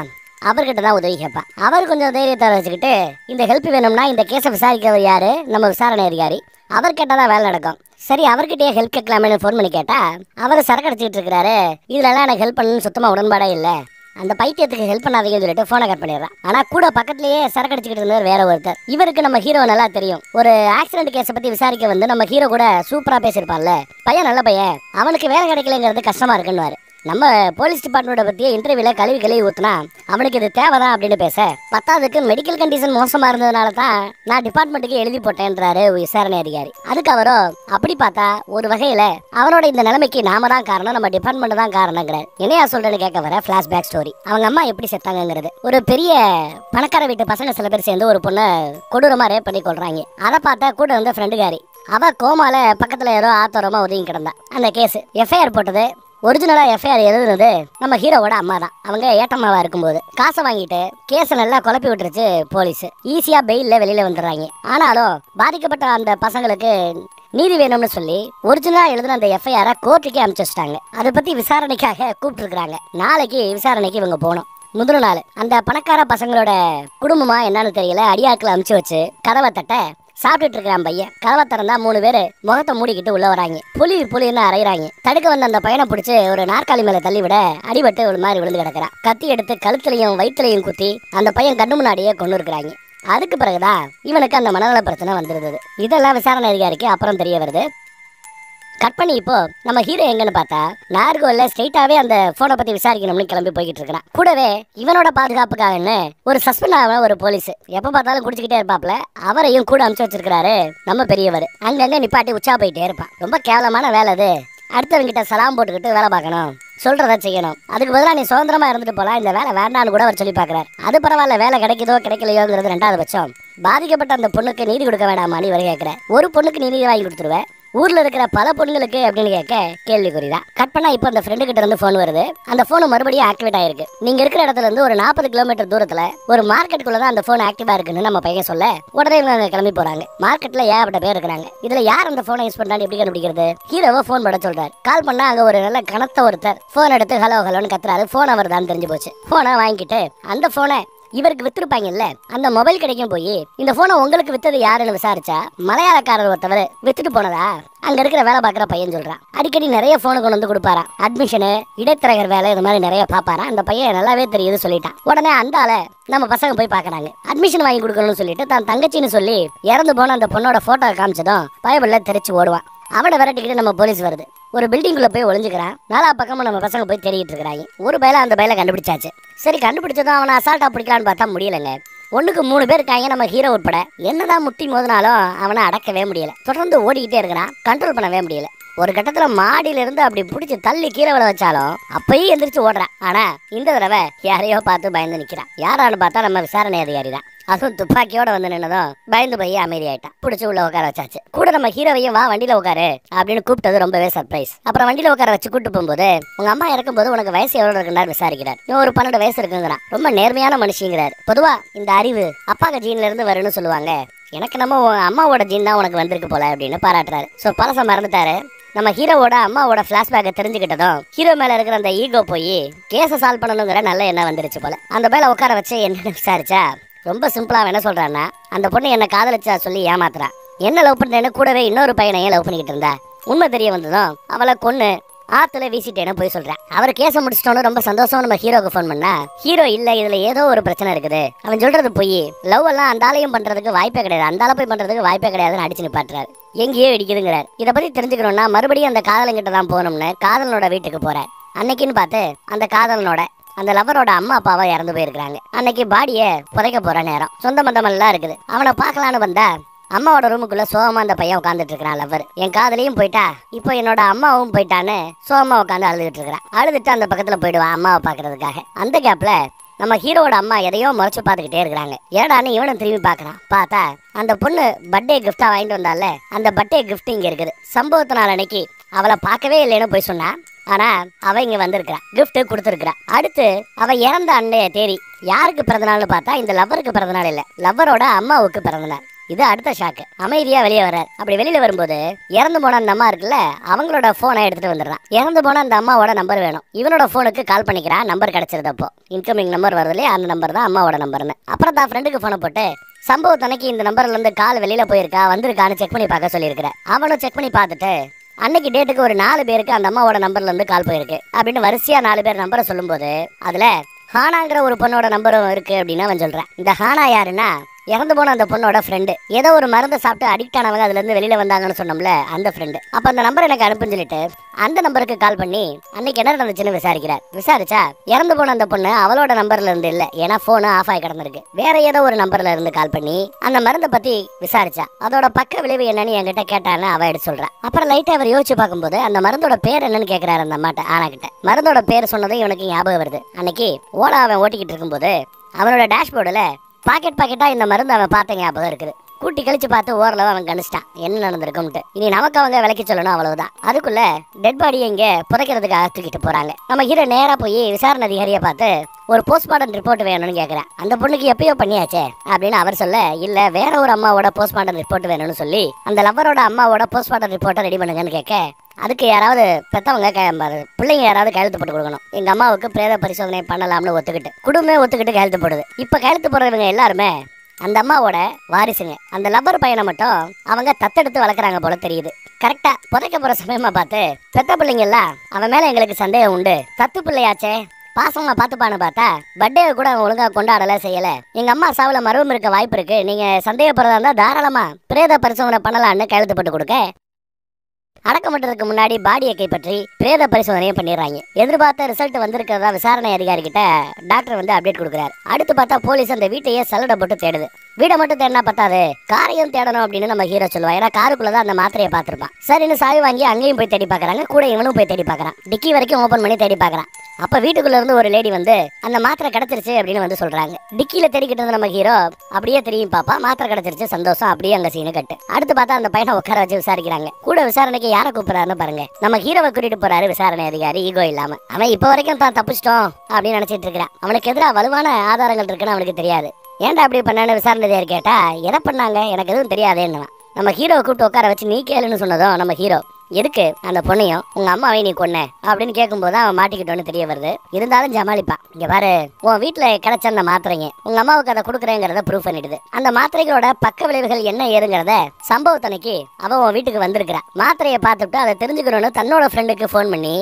அவர்கிட்ட தான் உதவி கேட்பான். அவர் கொஞ்சம் தைரியத்தை வச்சுக்கிட்டு இந்த ஹெல்ப் வேணும்னா இந்த கேஸை விசாரிக்கிறவர் யாரு, நம்ம விசாரணை அதிகாரி, அவர் கேட்டாதான் வேலை நடக்கும். சரி அவர்கிட்டயே ஹெல்ப் கேட்கலாமே ஃபோன் பண்ணி கேட்டா அவர் சரக்கு அடிச்சுட்டு இருக்கிறாரு, இதுலலாம் எனக்கு ஹெல்ப் பண்ணணும்னு சுத்தமா உடன்பாடே இல்லை, அந்த பைத்தியத்துக்கு ஹெல்ப் பண்ணாதீங்கன்னு சொல்லிட்டு போனை கட் பண்ணிடுறான். ஆனா கூட பக்கத்துலயே சரக்கு அடிச்சுக்கிட்டு இருந்தவர் வேற ஒருத்தர். இவருக்கு நம்ம ஹீரோ நல்லா தெரியும். ஒரு ஆக்சிடென்ட் கேஸை பத்தி விசாரிக்க வந்து நம்ம ஹீரோ கூட சூப்பரா பேசியிருப்பான்ல, பையன் நல்ல பையன், அவனுக்கு வேலை கிடைக்கலங்கிறது கஷ்டமா இருக்குன்னு. நம்ம போலீஸ் டிபார்ட்மெண்ட்டை பற்றிய இன்டர்வியூல கழுவி ஊத்துனா அவனுக்கு இது தேவைதான் அப்படின்னு பேச, பத்தாவதுக்கு மெடிக்கல் கண்டிஷன் மோசமா இருந்ததுனால தான் நான் டிபார்ட்மெண்ட்டுக்கு எழுதி போட்டேன்றாரு விசாரணை அதிகாரி. அதுக்கு அவரோ அப்படி பார்த்தா ஒரு வகையில அவனோட இந்த நிலைமைக்கு நாம தான் காரணம், நம்ம டிபார்ட்மெண்ட் தான் காரணங்கிறார். என்னையா சொல்றேன்னு கேட்க வர பிளாஷ்பேக் ஸ்டோரி. அவங்க அம்மா எப்படி செத்தாங்கிறது. ஒரு பெரிய பணக்கார வீட்டு பசங்க சில பேர் சேர்ந்து ஒரு பொண்ணை கொடூரமா ரேப் பண்ணி கொள்றாங்க. அதை பார்த்தா கூட இருந்த ஃப்ரெண்டுகாரி அவ கோமால பக்கத்துல ஏதோ ஆத்தோரமா ஒதுங்கி கிடந்தா. அந்த கேஸ் எஃப்ஐஆர் போட்டது, ஒரிஜினலா எஃப்ஐஆர் எழுதுனது நம்ம ஹீரோவோட அம்மா தான். அவங்க ஏட்டம்மாவா இருக்கும்போது காசை வாங்கிட்டு கேஸை நல்லா குழப்பி விட்டுருச்சு போலீஸ். ஈஸியா பெயில்ல வெளியில வந்துடுறாங்க. ஆனாலும் பாதிக்கப்பட்ட அந்த பசங்களுக்கு நீதி வேணும்னு சொல்லி ஒரிஜினலா எழுதுன அந்த எஃப்ஐஆரை கோர்ட்டுக்கே அனுப்பிச்சு வச்சிட்டாங்க. அதை பத்தி விசாரணைக்காக கூப்பிட்டு இருக்காங்க. நாளைக்கு விசாரணைக்கு இவங்க போகணும். முதல் நாள் அந்த பணக்கார பசங்களோட குடும்பமா என்னன்னு தெரியல, அடியாட்களை அனுப்பிச்சு வச்சு கதவை தட்ட சாப்பிட்டுட்டு இருக்கிறான் பையன். கதவை திறந்தா 3 பேரு முகத்தை மூடிக்கிட்டு உள்ள வராங்க. புலின்னு அரைகிறாங்க. தடுக்க வந்த அந்த பையனை பிடிச்சி ஒரு நாற்காலி மேல தள்ளி விட அடிபட்டு ஒரு மாதிரி விழுந்து கிடக்குறான். கத்தி எடுத்து கழுத்துலையும் வயிற்றுலையும் குத்தி அந்த பையன் கண்ணு முன்னாடியே கொண்டு இருக்கிறாங்க. அதுக்கு பிறகுதான் இவனுக்கு அந்த மனநல பிரச்சனை வந்துருது. இதெல்லாம் விசாரணை அதிகாரிக்கு அப்புறம் தெரிய வருது. கட் பண்ணி இப்போ நம்ம ஹீரோ எங்கன்னு பார்த்தா நார்கோல்ல ஸ்ட்ரெயிட்டாவே அந்த போனை பத்தி விசாரிக்கணும்னு கிளம்பி போய்கிட்டு இருக்கான். கூடவே இவனோட பாதுகாப்புக்காகன்னு ஒரு சஸ்பெண்ட் ஆன ஒரு போலீஸ் எப்ப பார்த்தாலும் குடிச்சுக்கிட்டே இருப்பாப்ல, அவரையும் கூட அனுப்பிச்சு வச்சிருக்காரு நம்ம பெரியவர். அங்கங்க நிப்பாட்டி உச்சா போயிட்டே இருப்பான். ரொம்ப கேவலமான வேலை அது. அடுத்தவங்கிட்ட சலாம் போட்டுக்கிட்டு வேலை பார்க்கணும், சொல்றத செய்யணும். அதுக்கு பதிலாக நீ சுதந்திரமா இருந்துட்டு போலாம், இந்த வேலை வேண்டான்னு கூட அவர் சொல்லி பாக்குறாரு. அது பரவாயில்ல, வேலை கிடைக்குதோ கிடைக்கலையோங்கிறது 2வது பட்சம். பாதிக்கப்பட்ட அந்த பொண்ணுக்கு நீதி கொடுக்க வேண்டாமான்னு இவர் கேட்கிற. ஒரு பொண்ணுக்கு நீதி வாங்கி கொடுத்துருவேன், ஊர்ல இருக்கிற பல பொண்ணுங்களுக்கு அப்படின்னு கேட்க கேள்விக்குறிதான். கட் பண்ணா இப்போ அந்த ஃப்ரெண்டு கிட்ட இருந்து போன் வருது. அந்த போன் மறுபடியும் ஆக்டிவேட் ஆயிருக்கு. நீங்க இருக்கிற இடத்துல இருந்து ஒரு 40 கிலோமீட்டர் தூரத்துல ஒரு மார்க்கெட்டுக்குள்ளதான் அந்த போன் ஆக்டிவா இருக்குன்னு நம்ம பையன் சொல்ல, உடனே இவங்க கிளம்பி போறாங்க. மார்க்கெட்ல ஏகப்பட்ட பேர் இருக்கிறாங்க. இதுல யார் அந்த போனை யூஸ் பண்றான்னு எப்படி கண்டுபிடிக்கிறது? ஹீரோவை போன் பண்ண சொல்றாரு. கால் பண்ணா அங்க ஒரு நல்ல கனத்த ஒருத்தர் போன் எடுத்து ஹலோ ஹலோன்னு கத்துறாரு. போன் அவர் தான் தெரிஞ்சு போச்சு. போனை வாங்கிட்டு அந்த போனை இவருக்கு வித்துருப்பாங்கல்ல அந்த மொபைல் கடைக்கும் போய் இந்த போனை உங்களுக்கு வித்தது யாருன்னு விசாரிச்சா மலையாளக்காரர் ஒருத்தவர் வித்துட்டு போனதா அங்க இருக்கிற வேலை பார்க்குற பையன் சொல்றான். அடிக்கடி நிறைய போனு கொண்டு வந்து கொடுப்பாரா, அட்மிஷனு இடைத்தரகர் வேலை இது மாதிரி நிறைய பாப்பாரா. அந்த பையன் நல்லாவே தெரியுது சொல்லிட்டான். உடனே அந்த ஆளை நம்ம பசங்க போய் பாக்குறாங்க. அட்மிஷன் வாங்கி கொடுக்கணும்னு சொல்லிட்டு தான் தங்கச்சின்னு சொல்லி இறந்து போன அந்த பொண்ணோட போட்டோ காமிச்சதும் பயபுள்ள தெரிச்சு ஓடுவான். அவனை விரட்டிக்கிட்டு நம்ம போலீஸ் வருது. ஒரு பில்டிங்குள்ள போய் ஒளிஞ்சுக்கிறான். 4 பக்கமும் நம்ம பசங்க போய் தேடிட்டு இருக்கிறாங்க. ஒரு பையில அந்த பையில கண்டுபிடிச்சாச்சு. சரி, கண்டுபிடிச்சதும் அவனை அசால்ட்டா பிடிக்கலான்னு பார்த்தா முடியலங்க. 1க்கு 3 பேர் இருக்காங்க நம்ம ஹீரோ உட்பட. என்னதான் முட்டி மோதினாலும் அவனை அடக்கவே முடியல. தொடர்ந்து ஓடிக்கிட்டே இருக்கிறான், கண்ட்ரோல் பண்ணவே முடியல. ஒரு கட்டத்துல மாடியில இருந்து அப்படி பிடிச்சி தள்ளி கீழே விழ வச்சாலும் அப்பயும் எந்திரிச்சு ஓடுறான். ஆனா இந்த தடவை யாரையோ பார்த்து பயந்து நிக்கிறான். யாரான்னு பார்த்தா நம்ம விசாரணை அதிகாரி தான். அதுவும் துப்பாக்கியோட வந்து நின்னதும் பயந்து போய் அமைதியாயிட்டான். பிடிச்சி உள்ள உட்கார வச்சாச்சு. கூட நம்ம ஹீரோவையும் வா வண்டியில உட்காரு அப்படின்னு கூப்பிட்டது ரொம்பவே சர்ப்ரைஸ். அப்புறம் வண்டியில உட்கார வச்சு கூட்டு போகும்போது உங்க அம்மா இறக்கும்போது உனக்கு வயசு எவ்வளவு இருக்குன்னு விசாரிக்கிறார். இன்னும் ஒரு 12 வயசு இருக்குங்கிறான். ரொம்ப நேர்மையான மனுஷங்கிறார். பொதுவா இந்த அறிவு அப்பாங்க ஜீன்ல இருந்து வரும்னு சொல்லுவாங்க. எனக்கு நம்ம அம்மாவோட ஜீன் தான் உனக்கு வந்திருக்கு போல அப்படின்னு பாராட்டுறாரு. ஸோ பழச மறந்துட்டாரு. நம்ம ஹீரோவோட அம்மாவோட பிளாஷ்பேக்கை தெரிஞ்சுக்கிட்டதும் ஹீரோ மேல இருக்கிற அந்த ஈகோ போய் கேஸை சால்வ் பண்ணணுங்கிற நல்ல எண்ணம் வந்துருச்சு போல. அந்த பேல உட்கார வச்சு என்னன்னு விசாரிச்சா ரொம்ப சிம்பிளா என்ன சொல்றான்னா, அந்த பொண்ணு என்ன காதலிச்சா சொல்லி ஏமாத்துறா. என்ன லவ் பண்றேன்னு கூடவே இன்னொரு பையனையே லவ் பண்ணிக்கிட்டு இருந்தா. உண்மை தெரிய வந்ததும் அவளை கொன்னு ஆத்துல வீசிட்டேன்னு போய் சொல்றேன். அவர் கேஸ முடிச்சிட்டோன்னு ரொம்ப சந்தோஷம். நம்ம ஹீரோக்கு ஃபோன் பண்ணா ஹீரோ இல்ல, இதுல ஏதோ ஒரு பிரச்சனை இருக்குது, அவன் சொல்றது போய் லவ் எல்லாம் அந்த ஆளையும் பண்றதுக்கு வாய்ப்பே கிடையாது, அந்த ஆளை போய் பண்றதுக்கு வாய்ப்பே கிடையாதுன்னு அடிச்சு நிப்பாட்டுறாரு. எங்கேயோ இடிக்குதுங்கிறார். இதை பத்தி தெரிஞ்சுக்கணும்னா மறுபடியும் அந்த காதலங்கிட்ட தான் போகணும்னு காதலனோட வீட்டுக்கு போறார். அன்னைக்குன்னு பார்த்து அந்த காதலனோட அந்த லவரோட அம்மா அப்பாவா இறந்து போயிருக்காங்க. அன்னைக்கு பாடிய புதைக்க போற நேரம். சொந்த பந்தம் எல்லாம் இருக்குது. அவனை பார்க்கலான்னு வந்தா அம்மாவோட ரூமுக்குள்ள சோகமா அந்த பையன் உட்காந்துட்டு இருக்கிறான். லவர் என் காதலையும் போயிட்டா, இப்போ என்னோட அம்மாவும் போயிட்டான்னு சோகமா உட்காந்து அழுதுட்டு இருக்கிறான். அழுதுட்டு அந்த பக்கத்துல போயிடுவான் அம்மாவை பாக்குறதுக்காக. அந்த கேப்ல நம்ம ஹீரோவோட அம்மா எதையோ முறைச்சு பார்த்துக்கிட்டே இருக்கிறாங்க. ஏடான்னு இவனும் திரும்பி பார்க்கறான். பார்த்தா அந்த பொண்ணு பர்த்டே கிஃப்டா வாங்கிட்டு வந்தால அந்த பர்த்டே கிஃப்ட் இங்க இருக்குது. சம்பவத்து நாள் அன்னைக்கு அவளை பார்க்கவே இல்லைன்னு போய் சொன்னா, ஆனா அவ இங்க வந்திருக்கிறா, கிஃப்ட் கொடுத்துருக்கிறா. அடுத்து அவ இறந்த அன்னைய தேதி யாருக்கு பிறந்தநாள்னு பார்த்தா இந்த லவ்வருக்கு பிறந்தநாள் இல்ல, லவ்வரோட அம்மாவுக்கு பிறந்தநாள். இது அடுத்த ஷாக்கு. அமைதியா வெளியே வர்றார். அப்படி வெளியில வரும்போது இறந்து போன அந்த அம்மா இருக்குல்ல, அவங்களோட போனை எடுத்துட்டு வந்துடுறான். இறந்து போன அந்த அம்மாவோட நம்பர் வேணும். இவனோட போனுக்கு கால் பண்ணிக்கிறான். நம்பர் கிடைச்சிருது. அப்போ இன்கமிங் நம்பர் வருது இல்லையா, அந்த நம்பர் தான் அம்மாவோட நம்பர்னு. அப்புறம் தான் ஃப்ரெண்டுக்கு போனை போட்டு சம்பவத்தன்னைக்கு இந்த நம்பர்ல இருந்து கால் வெளியில போயிருக்கா வந்திருக்கான்னு செக் பண்ணி பார்க்க சொல்லியிருக்கிறேன். அவனும் செக் பண்ணி பார்த்துட்டு அன்னைக்கு டேட்டுக்கு ஒரு 4 பேருக்கு அந்த அம்மாவோட நம்பர்ல இருந்து கால் போயிருக்கு அப்படின்னு வரிசையா 4 பேர் நம்பரை சொல்லும்போது அதுல ஹானாங்கிற ஒரு பொண்ணோட நம்பரும் இருக்கு அப்படின்னு அவன் சொல்றான். இந்த ஹானா யாருன்னா இறந்து போன அந்த பொண்ணோட ஃப்ரெண்டு. ஏதோ ஒரு மருந்தை சாப்பிட்டு அடிக்ட் ஆனவங்க அதுல இருந்து வெளியில வந்தாங்கன்னு சொன்னோம்ல, அந்த ஃப்ரெண்டு. அப்ப அந்த நம்பர் எனக்கு அனுப்புன்னு சொல்லிட்டு அந்த நம்பருக்கு கால் பண்ணி அன்னைக்கு என்ன நடந்துச்சுன்னு விசாரிக்கிறார். விசாரிச்சா இறந்து போன அந்த பொண்ணு அவளோட நம்பர்ல இருந்து இல்ல, ஏன்னா போன் ஆஃப் ஆகி கிடந்திருக்கு, வேற ஏதோ ஒரு நம்பர்ல இருந்து கால் பண்ணி அந்த மருந்தை பத்தி விசாரிச்சா. அதோட பக்க விளைவு என்னன்னு என்கிட்ட கேட்டான்னு அவ எடுத்து சொல்றா. அப்புறம் லைட்டா அவர் யோசிச்சு பார்க்கும்போது அந்த மருந்தோட பேர் என்னன்னு கேட்கிறாரு அந்த அம்மாட்ட, ஆனா கிட்ட. மருந்தோட பேர் சொன்னதும் இவனுக்கு ஞாபகம் வருது. அன்னைக்கு ஓலா அவன் ஓட்டிக்கிட்டு இருக்கும்போது அவனோட டேஷ்போர்டுல பாக்கெட்டா இந்த மருந்து அவன் பார்த்த ஞாபகம் இருக்குது. கூட்டி கழிச்சு பார்த்து ஓரளவு அவன் கணிச்சிட்டான் என்ன நடந்திருக்கும்ட்டு. இனி நமக்கு அவங்க விலைக்கு சொல்லணும், அவ்வளவுதான். அதுக்குள்ள டெட் பாடியை இங்க புதைக்கிறதுக்காக தூக்கிட்டு போறாங்க. நம்ம ஹீரோ நேரா போய் விசாரணை அதிகாரியை பார்த்து ஒரு போஸ்ட்மார்ட்டம் ரிப்போர்ட் வேணும்னு கேட்கிறேன். அந்த பொண்ணுக்கு எப்பயோ பண்ணியாச்சே அப்படின்னு அவர் சொல்ல, இல்ல வேற ஒரு அம்மாவோட போஸ்ட்மார்ட்டம் ரிப்போர்ட் வேணும்னு சொல்லி அந்த லவ்வரோட அம்மாவோட போஸ்ட்மார்ட்டம் ரிப்போர்ட்டை ரெடி பண்ணுங்கன்னு கேட்க, அதுக்கு யாராவது பெத்தவங்க பிள்ளைங்க யாராவது கையெழுத்து போட்டு கொடுக்கணும். எங்க அம்மாவுக்கு பிரேத பரிசோதனை பண்ணலாம்னு ஒத்துக்கிட்டு குடும்பமே ஒத்துக்கிட்டு கையெழுத்து போடுது. இப்ப கையெழுத்து போடுறவங்க எல்லாருமே அந்த அம்மாவோட வாரிசுங்க. அந்த லவ்வர் பையனை மட்டும் அவங்க தத்தெடுத்து வளர்க்குறாங்க போல தெரியுது. கரெக்டா புதைக்க போற சமயமா பார்த்து பெத்த பிள்ளைங்க எல்லாம் அவன் மேல எங்களுக்கு சந்தேகம் உண்டு, தத்து பிள்ளையாச்சே பாசமா பாத்துப்பான்னு பார்த்தா பர்த்டே கூட அவன் ஒழுங்கா கொண்டாடல செய்யல, எங்க அம்மா சாவுல மருவம் இருக்க வாய்ப்பு இருக்கு, நீங்க சந்தேகப்படுறதா இருந்தா தாராளமா பிரேத பரிசோதனை பண்ணலான்னு கையெழுத்து போட்டு கொடுக்க, அடக்கமட்டதுக்கு முன்னாடி பாடியை கைப்பற்றி பிரேத பரிசோதனையும் பண்ணிடுறாங்க. எதிர்பார்த்த ரிசல்ட் வந்திருக்கிறதா விசாரணை அதிகாரி கிட்ட டாக்டர் வந்து அப்டேட் கொடுக்குறாரு. அடுத்து பார்த்தா போலீஸ் அந்த வீட்டையே சல்லடை போட்டு தேடுது. வீடை மட்டும் தேடினா பத்தாது, காரையும் தேடணும் அப்படின்னு நம்ம ஹீரோ சொல்லுவான். ஏன்னா காருக்குள்ளதான் அந்த மாத்திரையை பார்த்திருப்பான். சரின்னு சாவி வாங்கி அங்கேயும் போய் தேடி பார்க்கறாங்க, கூட இவனும் போய் தேடி பார்க்கறான். டிக்கி வரைக்கும் ஓபன் பண்ணி தேடி பார்க்கறான். அப்ப வீட்டுக்குள்ள இருந்து ஒரு லேடி வந்து அந்த மாத்திரை கிடைச்சிருச்சு அப்படின்னு வந்து சொல்றாங்க. டிக்கில தேடிக்கிட்டு இருந்த நம்ம ஹீரோ அப்படியே தெரியும் பாப்பா, மாத்திரை கிடைச்சிருச்சு, சந்தோஷம், அப்படியே அங்க சீனு கட்டு. அடுத்து பார்த்தா அந்த பையனை உட்கார வச்சு விசாரிக்கிறாங்க. கூட விசாரணைக்கு யாரை கூப்பிடுறாருன்னு பாருங்க, நம்ம ஹீரோவை கூட்டிட்டு போறாரு விசாரணை அதிகாரி. ஈகோ இல்லாம அவன் இப்ப வரைக்கும் தான் தப்பிச்சிட்டோம் அப்படின்னு நினைச்சிட்டு இருக்கிறான். அவனுக்கு எதிராக வலுவான ஆதாரங்கள் இருக்குன்னு அவனுக்கு தெரியாது. ஏன்டா அப்படி பண்ணான்னு விசாரணை அதிகாரி கேட்டா, எதை பண்ணாங்க எனக்கு எதுவும் தெரியாதேன்னு நம்ம ஹீரோவை கூப்பிட்டு உட்கார வச்சு நீ கேளுன்னு சொன்னதும் நம்ம ஹீரோ எதுக்கு அந்த பொண்ணையும் உங்க அம்மாவை நீ கொன்ன அப்படின்னு கேட்கும்போது அவன் மாட்டிக்கிட்டோன்னு தெரிய வருது. இருந்தாலும் ஜமாளிப்பான். இங்க பாரு, உன் வீட்டுல கிடைச்ச அந்த மாத்திரைங்க உங்க அம்மாவுக்கு அதை கொடுக்குறேங்கிறத ப்ரூவ் பண்ணிடுது. அந்த மாத்திரைகளோட பக்க விளைவுகள் என்ன ஏறுங்கிறத சம்பவத்தனைக்கு அவன் உன் வீட்டுக்கு வந்திருக்கிறான். மாத்திரையை பார்த்துட்டு அதை தெரிஞ்சுக்கணும்னு தன்னோட ஃப்ரெண்டுக்கு ஃபோன் பண்ணி,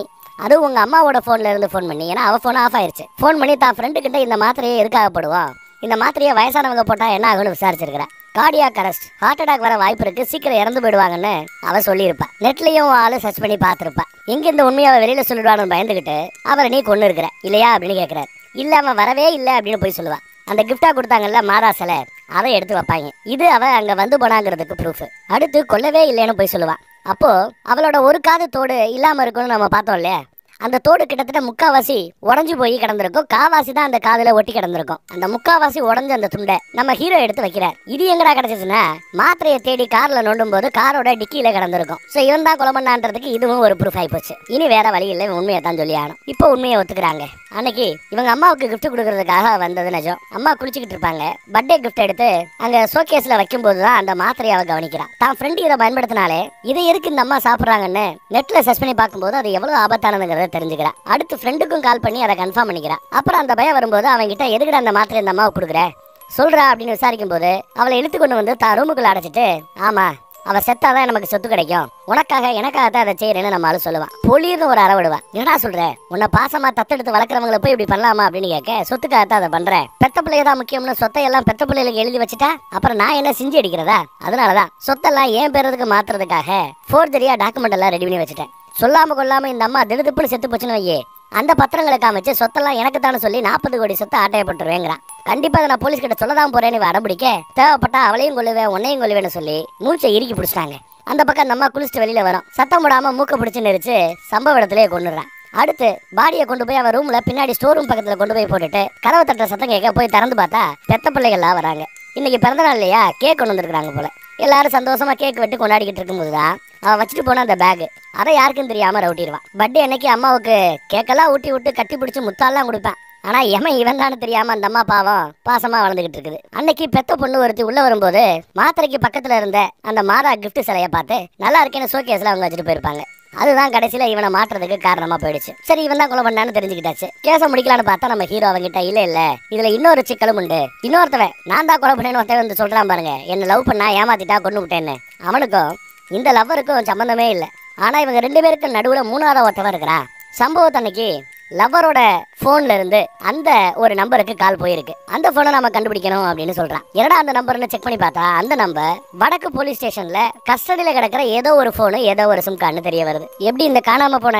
அதுவும் உங்க அம்மாவோட போன்ல இருந்து ஃபோன் பண்ணி, ஏன்னா அவ போன் ஆஃப் ஆயிருச்சு, ஃபோன் பண்ணி தான் ஃப்ரெண்டு கிட்ட இந்த மாத்திரையை எதுக்காகப்படுவோம், இந்த மாத்திரையை வயசானவங்க போட்டா என்ன ஆகும்னு விசாரிச்சிருக்கிறேன். கார்டியாக் அரெஸ்ட், ஹார்ட் அட்டாக் வர வாய்ப்பு இருக்கு, சீக்கிரம் இறந்து போயிடுவாங்கன்னு அவ சொல்லியிருப்பா. நெட்லயும் ஆளு சர்ச் பண்ணி பார்த்திருப்பா. எங்க இந்த உண்மையை அவ வெளியில சொல்லிடுவான்னு பயந்துகிட்டு அவரை நீ கொண்டு இருக்கிற இல்லையா அப்படின்னு கேட்கிறார். இல்ல அவன் வரவே இல்லை அப்படின்னு போய் சொல்லுவா. அந்த கிஃப்டா கொடுத்தாங்கல்ல மாதா சிலை, அதை எடுத்து வைப்பாங்க. இது அவ அங்க வந்து போனாங்கிறதுக்கு ப்ரூஃப். அடுத்து கொல்லவே இல்லைன்னு போய் சொல்லுவா. அப்போ அவளோட ஒரு காது தோடு இல்லாம இருக்கும்னு நம்ம பார்த்தோம் இல்லையா, அந்த தோடு கிட்டத்தட்ட முக்காவாசி உடஞ்சு போய் கிடந்திருக்கும், காவாசி தான் அந்த காதுல ஒட்டி கிடந்திருக்கும். அந்த முக்காவாசி உடஞ்ச அந்த துண்டை நம்ம ஹீரோ எடுத்து வைக்கிறார். இது எங்கடா கிடைச்சிச்சுன்னா மாத்திரையை தேடி கார்ல நோண்டும் போது காரோட டிக்கியில கிடந்திருக்கும். சோ இவன் தான் கொலை பண்ணான்றதுக்கு இதுவும் ஒரு ப்ரூஃப் ஆகி போச்சு. இனி வேற வழி இல்லை, உண்மையை தான் சொல்லி ஆகணும். இப்போ உண்மையை ஒத்துக்கிறாங்க. அன்னைக்கு இவங்க அம்மாவுக்கு கிஃப்ட் கொடுக்கறதுக்காக வந்தது நிஜம். அம்மா குளிச்சுக்கிட்டு இருப்பாங்க. பர்த்டே கிஃப்ட் எடுத்து அங்க ஷோகேஸ்ல வைக்கும் போதுதான் அந்த மாத்திரையை அவ கவனிக்கிறான். தான் ஃப்ரெண்டு இதை பயன்படுத்தினாலே இதை எதுக்கு இந்த அம்மா சாப்பிடுறாங்கன்னு நெட்ல சர்ச் பண்ணி பார்க்கும்போது அது எவ்வளவு ஆபத்தானதுங்கிறத தெரிஞ்சுக்கிறா. அடுத்து ஃப்ரெண்டுக்கும் கால் பண்ணி அதை கன்ஃபார்ம் பண்ணிக்கிறா. அப்புறம் அந்த பயம் வரும்போது அவங்க கிட்ட எதுக்கிட்ட அந்த மாத்திரை இந்த அம்மாவுக்கு கொடுக்குற சொல்றா அப்படின்னு விசாரிக்கும் போது அவளை இழுத்து கொண்டு வந்து தான் ரூமுக்குள்ள அடைச்சிட்டு, ஆமா அவ செத்தாதான் நமக்கு சொத்து கிடைக்கும், உனக்காக எனக்காகத்தான் அதை செய்யறேன்னு நம்ம ஆளு சொல்லுவான். பொலிர்னு ஒரு அரவிடுவா. என்னடா சொல்ற, உன்னை பாசமா தத்தெடுத்து வளர்க்குறவங்களை போய் இப்படி பண்ணலாமா அப்படின்னு கேட்க, சொத்துக்காகத்தான் அதை பண்ற, பெத்த பிள்ளையதான் முக்கியம்னு சொத்தையெல்லாம் பெத்த பிள்ளைகளுக்கு எழுதி வச்சுட்டா அப்புறம் நான் என்ன செஞ்சு அடிக்கிறதா, அதனாலதான் சொத்தெல்லாம் ஏன் பேரதுக்கு மாத்துறதுக்காக ஃபோர்ஜரியா டாக்குமெண்ட் எல்லாம் ரெடி பண்ணி வச்சுட்டேன். சொல்லாம கொள்ளாம இந்த அம்மா திடுதுப்புன்னு செத்து போச்சுன்னு வையே, அந்த பத்திரங்களை காமிச்சு சொத்தெல்லாம் எனக்கு தானே சொல்லி 40 கோடி சொத்தை ஆட்டையப்பட்டுருவேங்கிறான். கண்டிப்பா அதை நான் போலீஸ் கிட்ட சொல்லதான் போறேன்னு அடம்பிடிக்க, தேவைப்பட்டா அவளையும் கொள்ளுவேன் உன்னையும் கொள்ளுவேன்னு சொல்லி மூச்சை இறுக்கி பிடிச்சிட்டாங்க. அந்த பக்கம் அந்த அம்மா குளிச்சுட்டு வெளியில வரும். சத்தம் போடாம மூக்க பிடிச்சு நெரிச்சு சம்பவ இடத்துலயே கொண்டுறான். அடுத்து பாடியை கொண்டு போய் அவன் ரூம்ல பின்னாடி ஸ்டோர் ரூம் பக்கத்துல கொண்டு போய் போட்டுட்டு கதவை தட்டுற சத்தம் கேட்க போய் திறந்து பார்த்தா பெத்த பிள்ளைகள்லாம் வராங்க. இன்னைக்கு பிறந்த நாள் இல்லையா, கேக் கொண்டு வந்துருக்காங்க போல. எல்லாரும் சந்தோஷமா கேக் வெட்டி கொண்டாடிக்கிட்டு இருக்கும்போதுதான் அவன் வச்சுட்டு போன அந்த பேக் அதை யாருக்கும் தெரியாம ரவுட்டிடுவான். பர்த்டே அன்னைக்கு அம்மாவுக்கு கேக்கெல்லாம் ஊட்டி விட்டு கட்டி பிடிச்சி முத்தாலாம் கொடுப்பான். ஆனா எவன் இவன் தானு தெரியாம அந்த அம்மா பாவம் பாசமா வளர்ந்துகிட்டு இருக்குது. அன்னைக்கு பெத்த பொண்ணு ஒருத்தி உள்ள வரும்போது மாத்திரைக்கு பக்கத்துல இருந்த அந்த மாதா கிஃப்ட் சிலையை பார்த்து நல்லா இருக்கேன்னு ஷோகேஸ்ல அவங்க வச்சுட்டு போயிருப்பாங்க. அதுதான் கடைசியில இவனை மாற்றுறதுக்கு காரணமா போயிடுச்சு. சரி இவன் தான் கொலை பண்ணான்னு தெரிஞ்சுக்கிட்டாச்சு. கேஸ முடிக்கலான்னு பார்த்தா நம்ம ஹீரோ அவங்கிட்ட இல்ல இதுல இன்னொரு சிக்கலும் உண்டு, இன்னொருத்தவன் நான் தான் கொலை பண்ணேன்னு ஒருத்தவன் வந்து சொல்றான் பாருங்க, என்ன லவ் பண்ணா ஏமாத்திட்டா கொண்டு விட்டேன்னு. அவனுக்கும் இந்த லவ்வருக்கும் சம்பந்தமே இல்லை. ஆனா இவங்க 2 பேருக்கு நடுவுல 3ஆவது ஒருத்தவன் இருக்கிறான். சம்பவத்தன்னைக்கு லவ்வரோட போன்ல இருந்து அந்த ஒரு நம்பருக்கு கால் போயிருக்கு. அந்த போனை நம்ம கண்டுபிடிக்கணும் அப்படின்னு சொல்றான். என்னடா அந்த நம்பர்னு செக் பண்ணி பார்த்தா அந்த நம்பர் வடக்கு போலீஸ் ஸ்டேஷன்ல கஸ்டடியில கிடக்கிற ஏதோ ஒரு போனு ஏதோ ஒரு சிம் கார்டுன்னு தெரிய வருது. எப்படி இந்த காணாம போன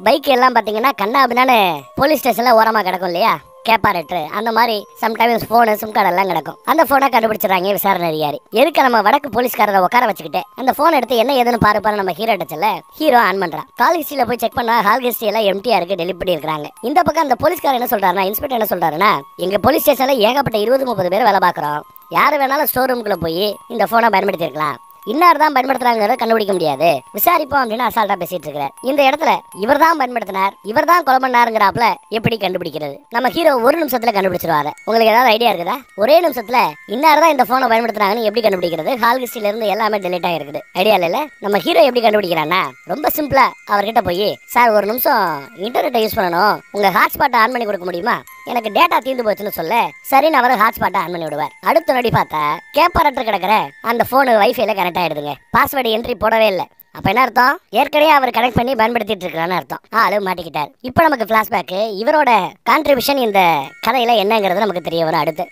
பைக் எல்லாம் பாத்தீங்கன்னா கண்ணாபின்னான்னு போலீஸ் ஸ்டேஷன்ல ஓரமா கிடக்கும் இல்லையா, கேப்பாரேட்டர், அந்த மாதிரி சம்டைம்ஸ் போனு சிம் கார்டு எல்லாம் கிடக்கும். அந்த போனை கண்டுபிடிச்சிடறாங்க விசாரணை அதிகாரி. எதுக்கு நம்ம வடக்கு போலீஸ்காரரை உட்கார வச்சுக்கிட்டு அந்த போன் எடுத்து என்ன ஏதுன்னு பாரு நம்ம ஹீரோ டச்சல ஹீரோ ஆன் பண்றான். கால் ஹிஸ்டரியில போய் செக் பண்ணா ஹால் ஹிஸ்டரி எல்லாம் எம்டியா இருக்கு, டெலிட் பண்ணி இருக்காங்க. இந்த பக்கம் அந்த போலீஸ்காரர் என்ன சொல்றாருன்னா, இன்ஸ்பெக்டர் என்ன சொல்றாருன்னா, எங்க போலீஸ் ஸ்டேஷன்ல ஏகப்பட்ட 20-30 பேர் வேலை பாக்குறோம். யாரு வேணாலும் ஸ்டோர் ரூம்குள்ள போய் இந்த போனை பயன்படுத்தி இருக்கலாம். இன்னார் தான் பயன்படுத்துறாங்கிறத கண்டுபிடிக்க முடியாது, விசாரிப்போம் அப்படின்னு அசால்ட்டா பேசிட்டு இருக்கிறார். இந்த இடத்துல இவர் தான் பயன்படுத்தினார், இவர் தான் கொலை பண்ணாருங்கிறாப்ல எப்படி கண்டுபிடிக்கிறது? நம்ம ஹீரோ ஒரு நிமிஷத்துல கண்டுபிடிச்சிருவாரு. உங்களுக்கு ஏதாவது ஐடியா இருக்குதா? ஒரே நிமிஷத்துல இன்னார் தான் இந்த போனை பயன்படுத்துறாங்கன்னு எப்படி கண்டுபிடிக்கிறது? ஹால் ஹிஸ்டரியில இருந்து எல்லாமே டெலிட் ஆகிருக்குது. ஐடியா இல்ல. நம்ம ஹீரோ எப்படி கண்டுபிடிக்கிறான்னா, ரொம்ப சிம்பிளா அவர்கிட்ட போய், சார் ஒரு நிமிஷம் இன்டர்நெட்டை யூஸ் பண்ணணும், உங்க ஹாட்ஸ்பாட்டை ஆன் பண்ணி கொடுக்க முடியுமா, எனக்கு டேட்டா தீர்ந்து போச்சுன்னு சொல்ல சரின்னு அவர் ஹாட்ஸ்பாட்டை ஆன் பண்ணி விடுவார். அடுத்த நொடி பார்த்தா கேப்பாரேட்டர் கிடக்கிற அந்த போனு வைஃபைல கனெக்ட் ஆயிடுதுங்க. பாஸ்வேர்டு என்ட்ரி போடவே இல்லை. அப்ப என்ன அர்த்தம்? ஏற்கனவே அவர் கனெக்ட் பண்ணி பயன்படுத்திட்டு இருக்கான்னு அர்த்தம். ஆளு மாட்டிக்கிட்டார். இப்போ நமக்கு பிளாஷ்பேக், இவரோட கான்ட்ரிபியூஷன் இந்த கதையில என்னங்கிறது நமக்கு தெரிய வரும். அடுத்து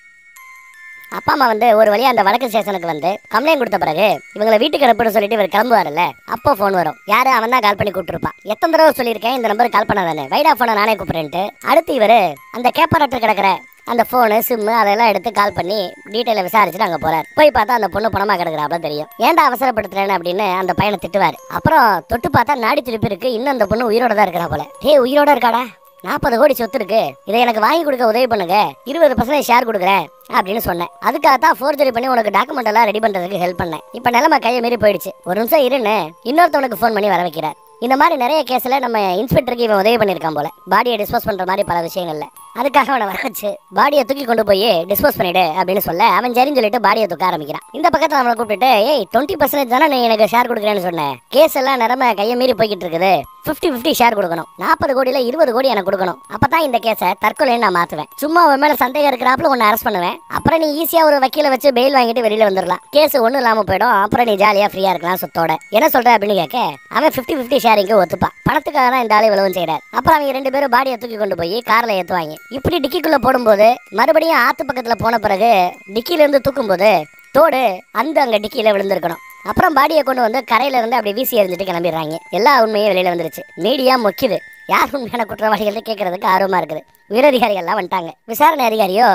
அப்பா அம்மா ஒரு வழியா அந்த வடக்கு ஸ்டேஷனுக்கு கம்ப்ளைண்ட் கொடுத்த பிறகு இவங்களை வீட்டுக்கு அனுப்புன்னு சொல்லிட்டு இவர் கிளம்புவார்ல, அப்போ போன் வரும். யாரு? அவன் தான் கால் பண்ணி கூப்பிட்டுருப்பான். எத்தனை தடவை சொல்லியிருக்கேன் இந்த நம்பருக்கு கால் பண்ணாதானே, வைடா போனை நானே கூப்பிடுறேன்ட்டு. அடுத்து இவரு அந்த கேப்பாரேட்டர் கிடக்கிற அந்த போனு சிம்மு அதெல்லாம் எடுத்து கால் பண்ணி டீட்டெயில விசாரிச்சுட்டு அங்க போறாரு. போய் பார்த்தா அந்த பொண்ணு பணமா கிடக்குறாப்ல தெரியும். ஏன்டா அவசரப்படுத்துறேன்னு அப்படின்னு அந்த பையனை திட்டுவாரு. அப்புறம் தொட்டு பார்த்தா நாடி திருப்பி இருக்கு. இன்னும் அந்த பொண்ணு உயிரோட தான் இருக்கிறா போல. உயிரோட இருக்காடா, 40 கோடி சொத்து இருக்கு, இதை எனக்கு வாங்கி கொடுக்க உதவி பண்ணுங்க, 20% ஷேர் கொடுக்குறேன் அப்படின்னு சொன்னேன். அதுக்காகத்தான் ஃபோர்ஜரி பண்ணி உனக்கு டாக்குமெண்ட் எல்லாம் ரெடி பண்றதுக்கு ஹெல்ப் பண்ணேன். இப்ப நிலைமை கையை மீறி போயிடுச்சு, ஒரு நிமிஷம் இருன்னு இன்னொருத்தவனுக்கு ஃபோன் பண்ணி வர வைக்கிறார். இந்த மாதிரி நிறைய கேஸ்ல நம்ம இன்ஸ்பெக்டருக்கு இவன் உதவி பண்ணியிருக்கான் போல, பாடியை டிஸ்போஸ் பண்ற மாதிரி பல விஷயங்கள்ல. அதுக்காக அவனை வர வச்சு பாடியை தூக்கி கொண்டு போய் டிஸ்போஸ் பண்ணிடு அப்படின்னு சொல்ல அவன் சரின்னு சொல்லிட்டு பாடியை தூக்க ஆரம்பிக்கிறான். இந்த பக்கத்துல அவனை கூப்பிட்டு, 20% தானே நீ எனக்கு ஷேர் கொடுக்குறேன்னு சொன்னேன், கேஸ் எல்லாம் நிலைமை கையை மீறி போய்கிட்டு இருக்குது, 50-50 ஷேர் கொடுக்கணும், 40 கோடியில 20 கோடி எனக்கு கொடுக்கணும், அப்பதான் இந்த கேஸை தற்கொலைன்னு நான் மாத்துவேன், சும்மா உன் மேல சந்தேகம் இருக்கிறாப்புல உன்னை அரெஸ்ட் பண்ணுவேன், அப்புறம் நீ ஈஸியா ஒரு வக்கீல வச்சு பெயில் வாங்கிட்டு வெளியில வந்துடலாம், கேஸ் ஒண்ணும் இல்லாம போயிடும், அப்புறம் நீ ஜாலியா ஃப்ரீயா இருக்கலாம் சொத்தோட, என்ன சொல்ற அப்படின்னு கேட்க அவன் 50-50 ஷேரிங்க ஒத்துப்பான். பணத்துக்காக தான் இந்த ஆளை விளவும் செய்யறாரு. அப்புறம் அவங்க 2 பேரும் பாடியை தூக்கி கொண்டு போய் கார்ல ஏத்துவாங்க. இப்படி டிக்கிக்குள்ள போடும்போது மறுபடியும் ஆத்து பக்கத்துல போன பிறகு டிக்கில இருந்து தூக்கும் போது தோடு அங்க டிக்கியில விழுந்திருக்கணும். அப்புறம் பாடியை கொண்டு கரையில இருந்து அப்படி வீசி எறிஞ்சிட்டு கிளம்பிடுறாங்க. எல்லா உண்மையும் வெளியில வந்துருச்சு. மீடியா மொக்கிது. யார் உண்மையான குற்றவாளிகள் கேட்கறதுக்கு ஆர்வமா இருக்குது. உயரதிகாரிகள் எல்லாம் வந்துட்டாங்க. விசாரணை அதிகாரியோ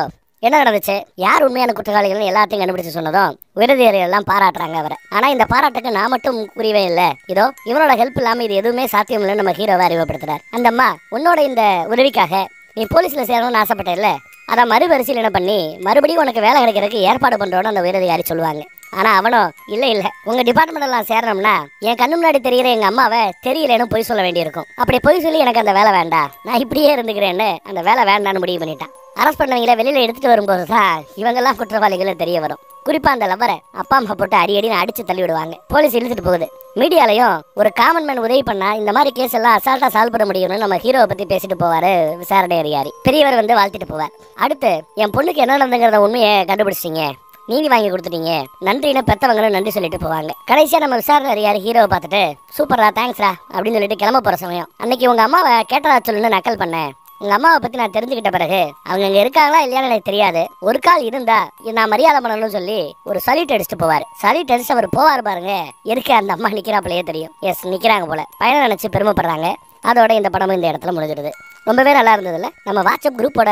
என்ன நடந்துச்சு, யார் உண்மையான குற்றவாளிகள் எல்லாத்தையும் கண்டுபிடிச்சு சொன்னதும் விருதியர்கள் எல்லாம் பாராட்டுறாங்க அவரை. ஆனா இந்த பாராட்டுக்கு நான் மட்டும் புரியவே இல்லை. இதோ இவனோட ஹெல்ப் இல்லாம இது எதுவுமே சாத்தியம் இல்லைன்னு நம்ம ஹீரோவை அறிமுகப்படுத்துறாரு. அந்த அம்மா உன்னோட இந்த உதவிக்காக நீ போலீஸ்ல சேரணும்னு ஆசைப்பட்டேல்ல, அதை மறுபரிசீலனை பண்ணி மறுபடியும் உனக்கு வேலை கிடைக்கிறதுக்கு ஏற்பாடு பண்றோன்னு அந்த உயரதிகாரி சொல்லுவாங்க. ஆனா அவனும் இல்ல உங்க டிபார்ட்மெண்ட் எல்லாம் சேரணும்னா என் கண்ணு முன்னாடி தெரிகிற எங்க அம்மாவை தெரியலன்னு பொய் சொல்ல வேண்டியிருக்கும், அப்படி பொய் சொல்லி எனக்கு அந்த வேலை வேண்டாம், நான் இப்படியே இருந்துக்கிறேன்னு அந்த வேலை வேண்டான்னு முடிவு பண்ணிட்டான். அரெஸ்ட் பண்ணவங்கள வெளியில எடுத்துட்டு வரும்போது தான் இவங்கெல்லாம் குற்றவாளிகள் தெரிய வரும். குறிப்பா அந்த லவ்வரை அப்பா அம்மா போட்டு அடி அடிச்சு தள்ளி விடுவாங்க. போலீஸ் இழுத்துட்டு போகுது. மீடியாலையும் ஒரு காமன் மேன் உதவி பண்ணா இந்த மாதிரி கேஸ் எல்லாம் அசால்ட்டா சால்வ் பண்ண முடியும்னு நம்ம ஹீரோவை பத்தி பேசிட்டு போவாரு விசாரணை அதிகாரி. பெரியவர் வாழ்த்திட்டு போவார். அடுத்து என் பொண்ணுக்கு என்ன நடந்துங்கிறத உண்மையை கண்டுபிடிச்சிட்டீங்க, நீதி வாங்கி கொடுத்துட்டீங்க, நன்றின்னு பெத்தவங்களும் நன்றி சொல்லிட்டு போவாங்க. கடைசியா நம்ம விசாரணை அதிகாரி ஹீரோவை பார்த்துட்டு சூப்பர்ரா தேங்க்ஸ்ரா அப்படின்னு சொல்லிட்டு கிளம்ப போற சமயம், அன்னைக்கு உங்க அம்மாவை கேட்டதா சொல்லுன்னு நக்கல் பண்ணேன், உங்க அம்மாவை பத்தி நான் தெரிஞ்சுக்கிட்ட பிறகு அவங்க இங்க இருக்காங்களா இல்லையான்னு எனக்கு தெரியாது, ஒரு கால் இருந்தா நான் மரியாதை பண்ணணும்னு சொல்லி ஒரு சல்யூட் அடிச்சுட்டு போவாரு. சல்யூட் அடிச்சு அவர் போவார் பாருங்க, இருக்க அந்த அம்மா நிக்கிறாப்பிலேயே தெரியும். எஸ் நிக்கிறாங்க போல, பையனை நினைச்சு பெருமைப்படுறாங்க. அதோட இந்த படமும் இந்த இடத்துல முடிஞ்சிருது. ரொம்பவே நல்லா இருந்ததுல. நம்ம வாட்ஸ்அப் குரூப்போட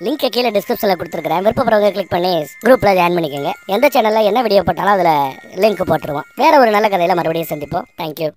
லிங்க் கீழே டிஸ்கிரிப்ஷன்ல கொடுத்துருக்கேன். விருப்பப்படுறவங்க கிளிக் பண்ணி குரூப்ல ஜாயின் பண்ணிக்கோங்க. எந்த சேனல்ல என்ன வீடியோ போட்டாலும் அதுல லிங்க் போட்டுருவோம். வேற ஒரு நல்ல கதையில மறுபடியும் சந்திப்போம். தேங்க்யூ.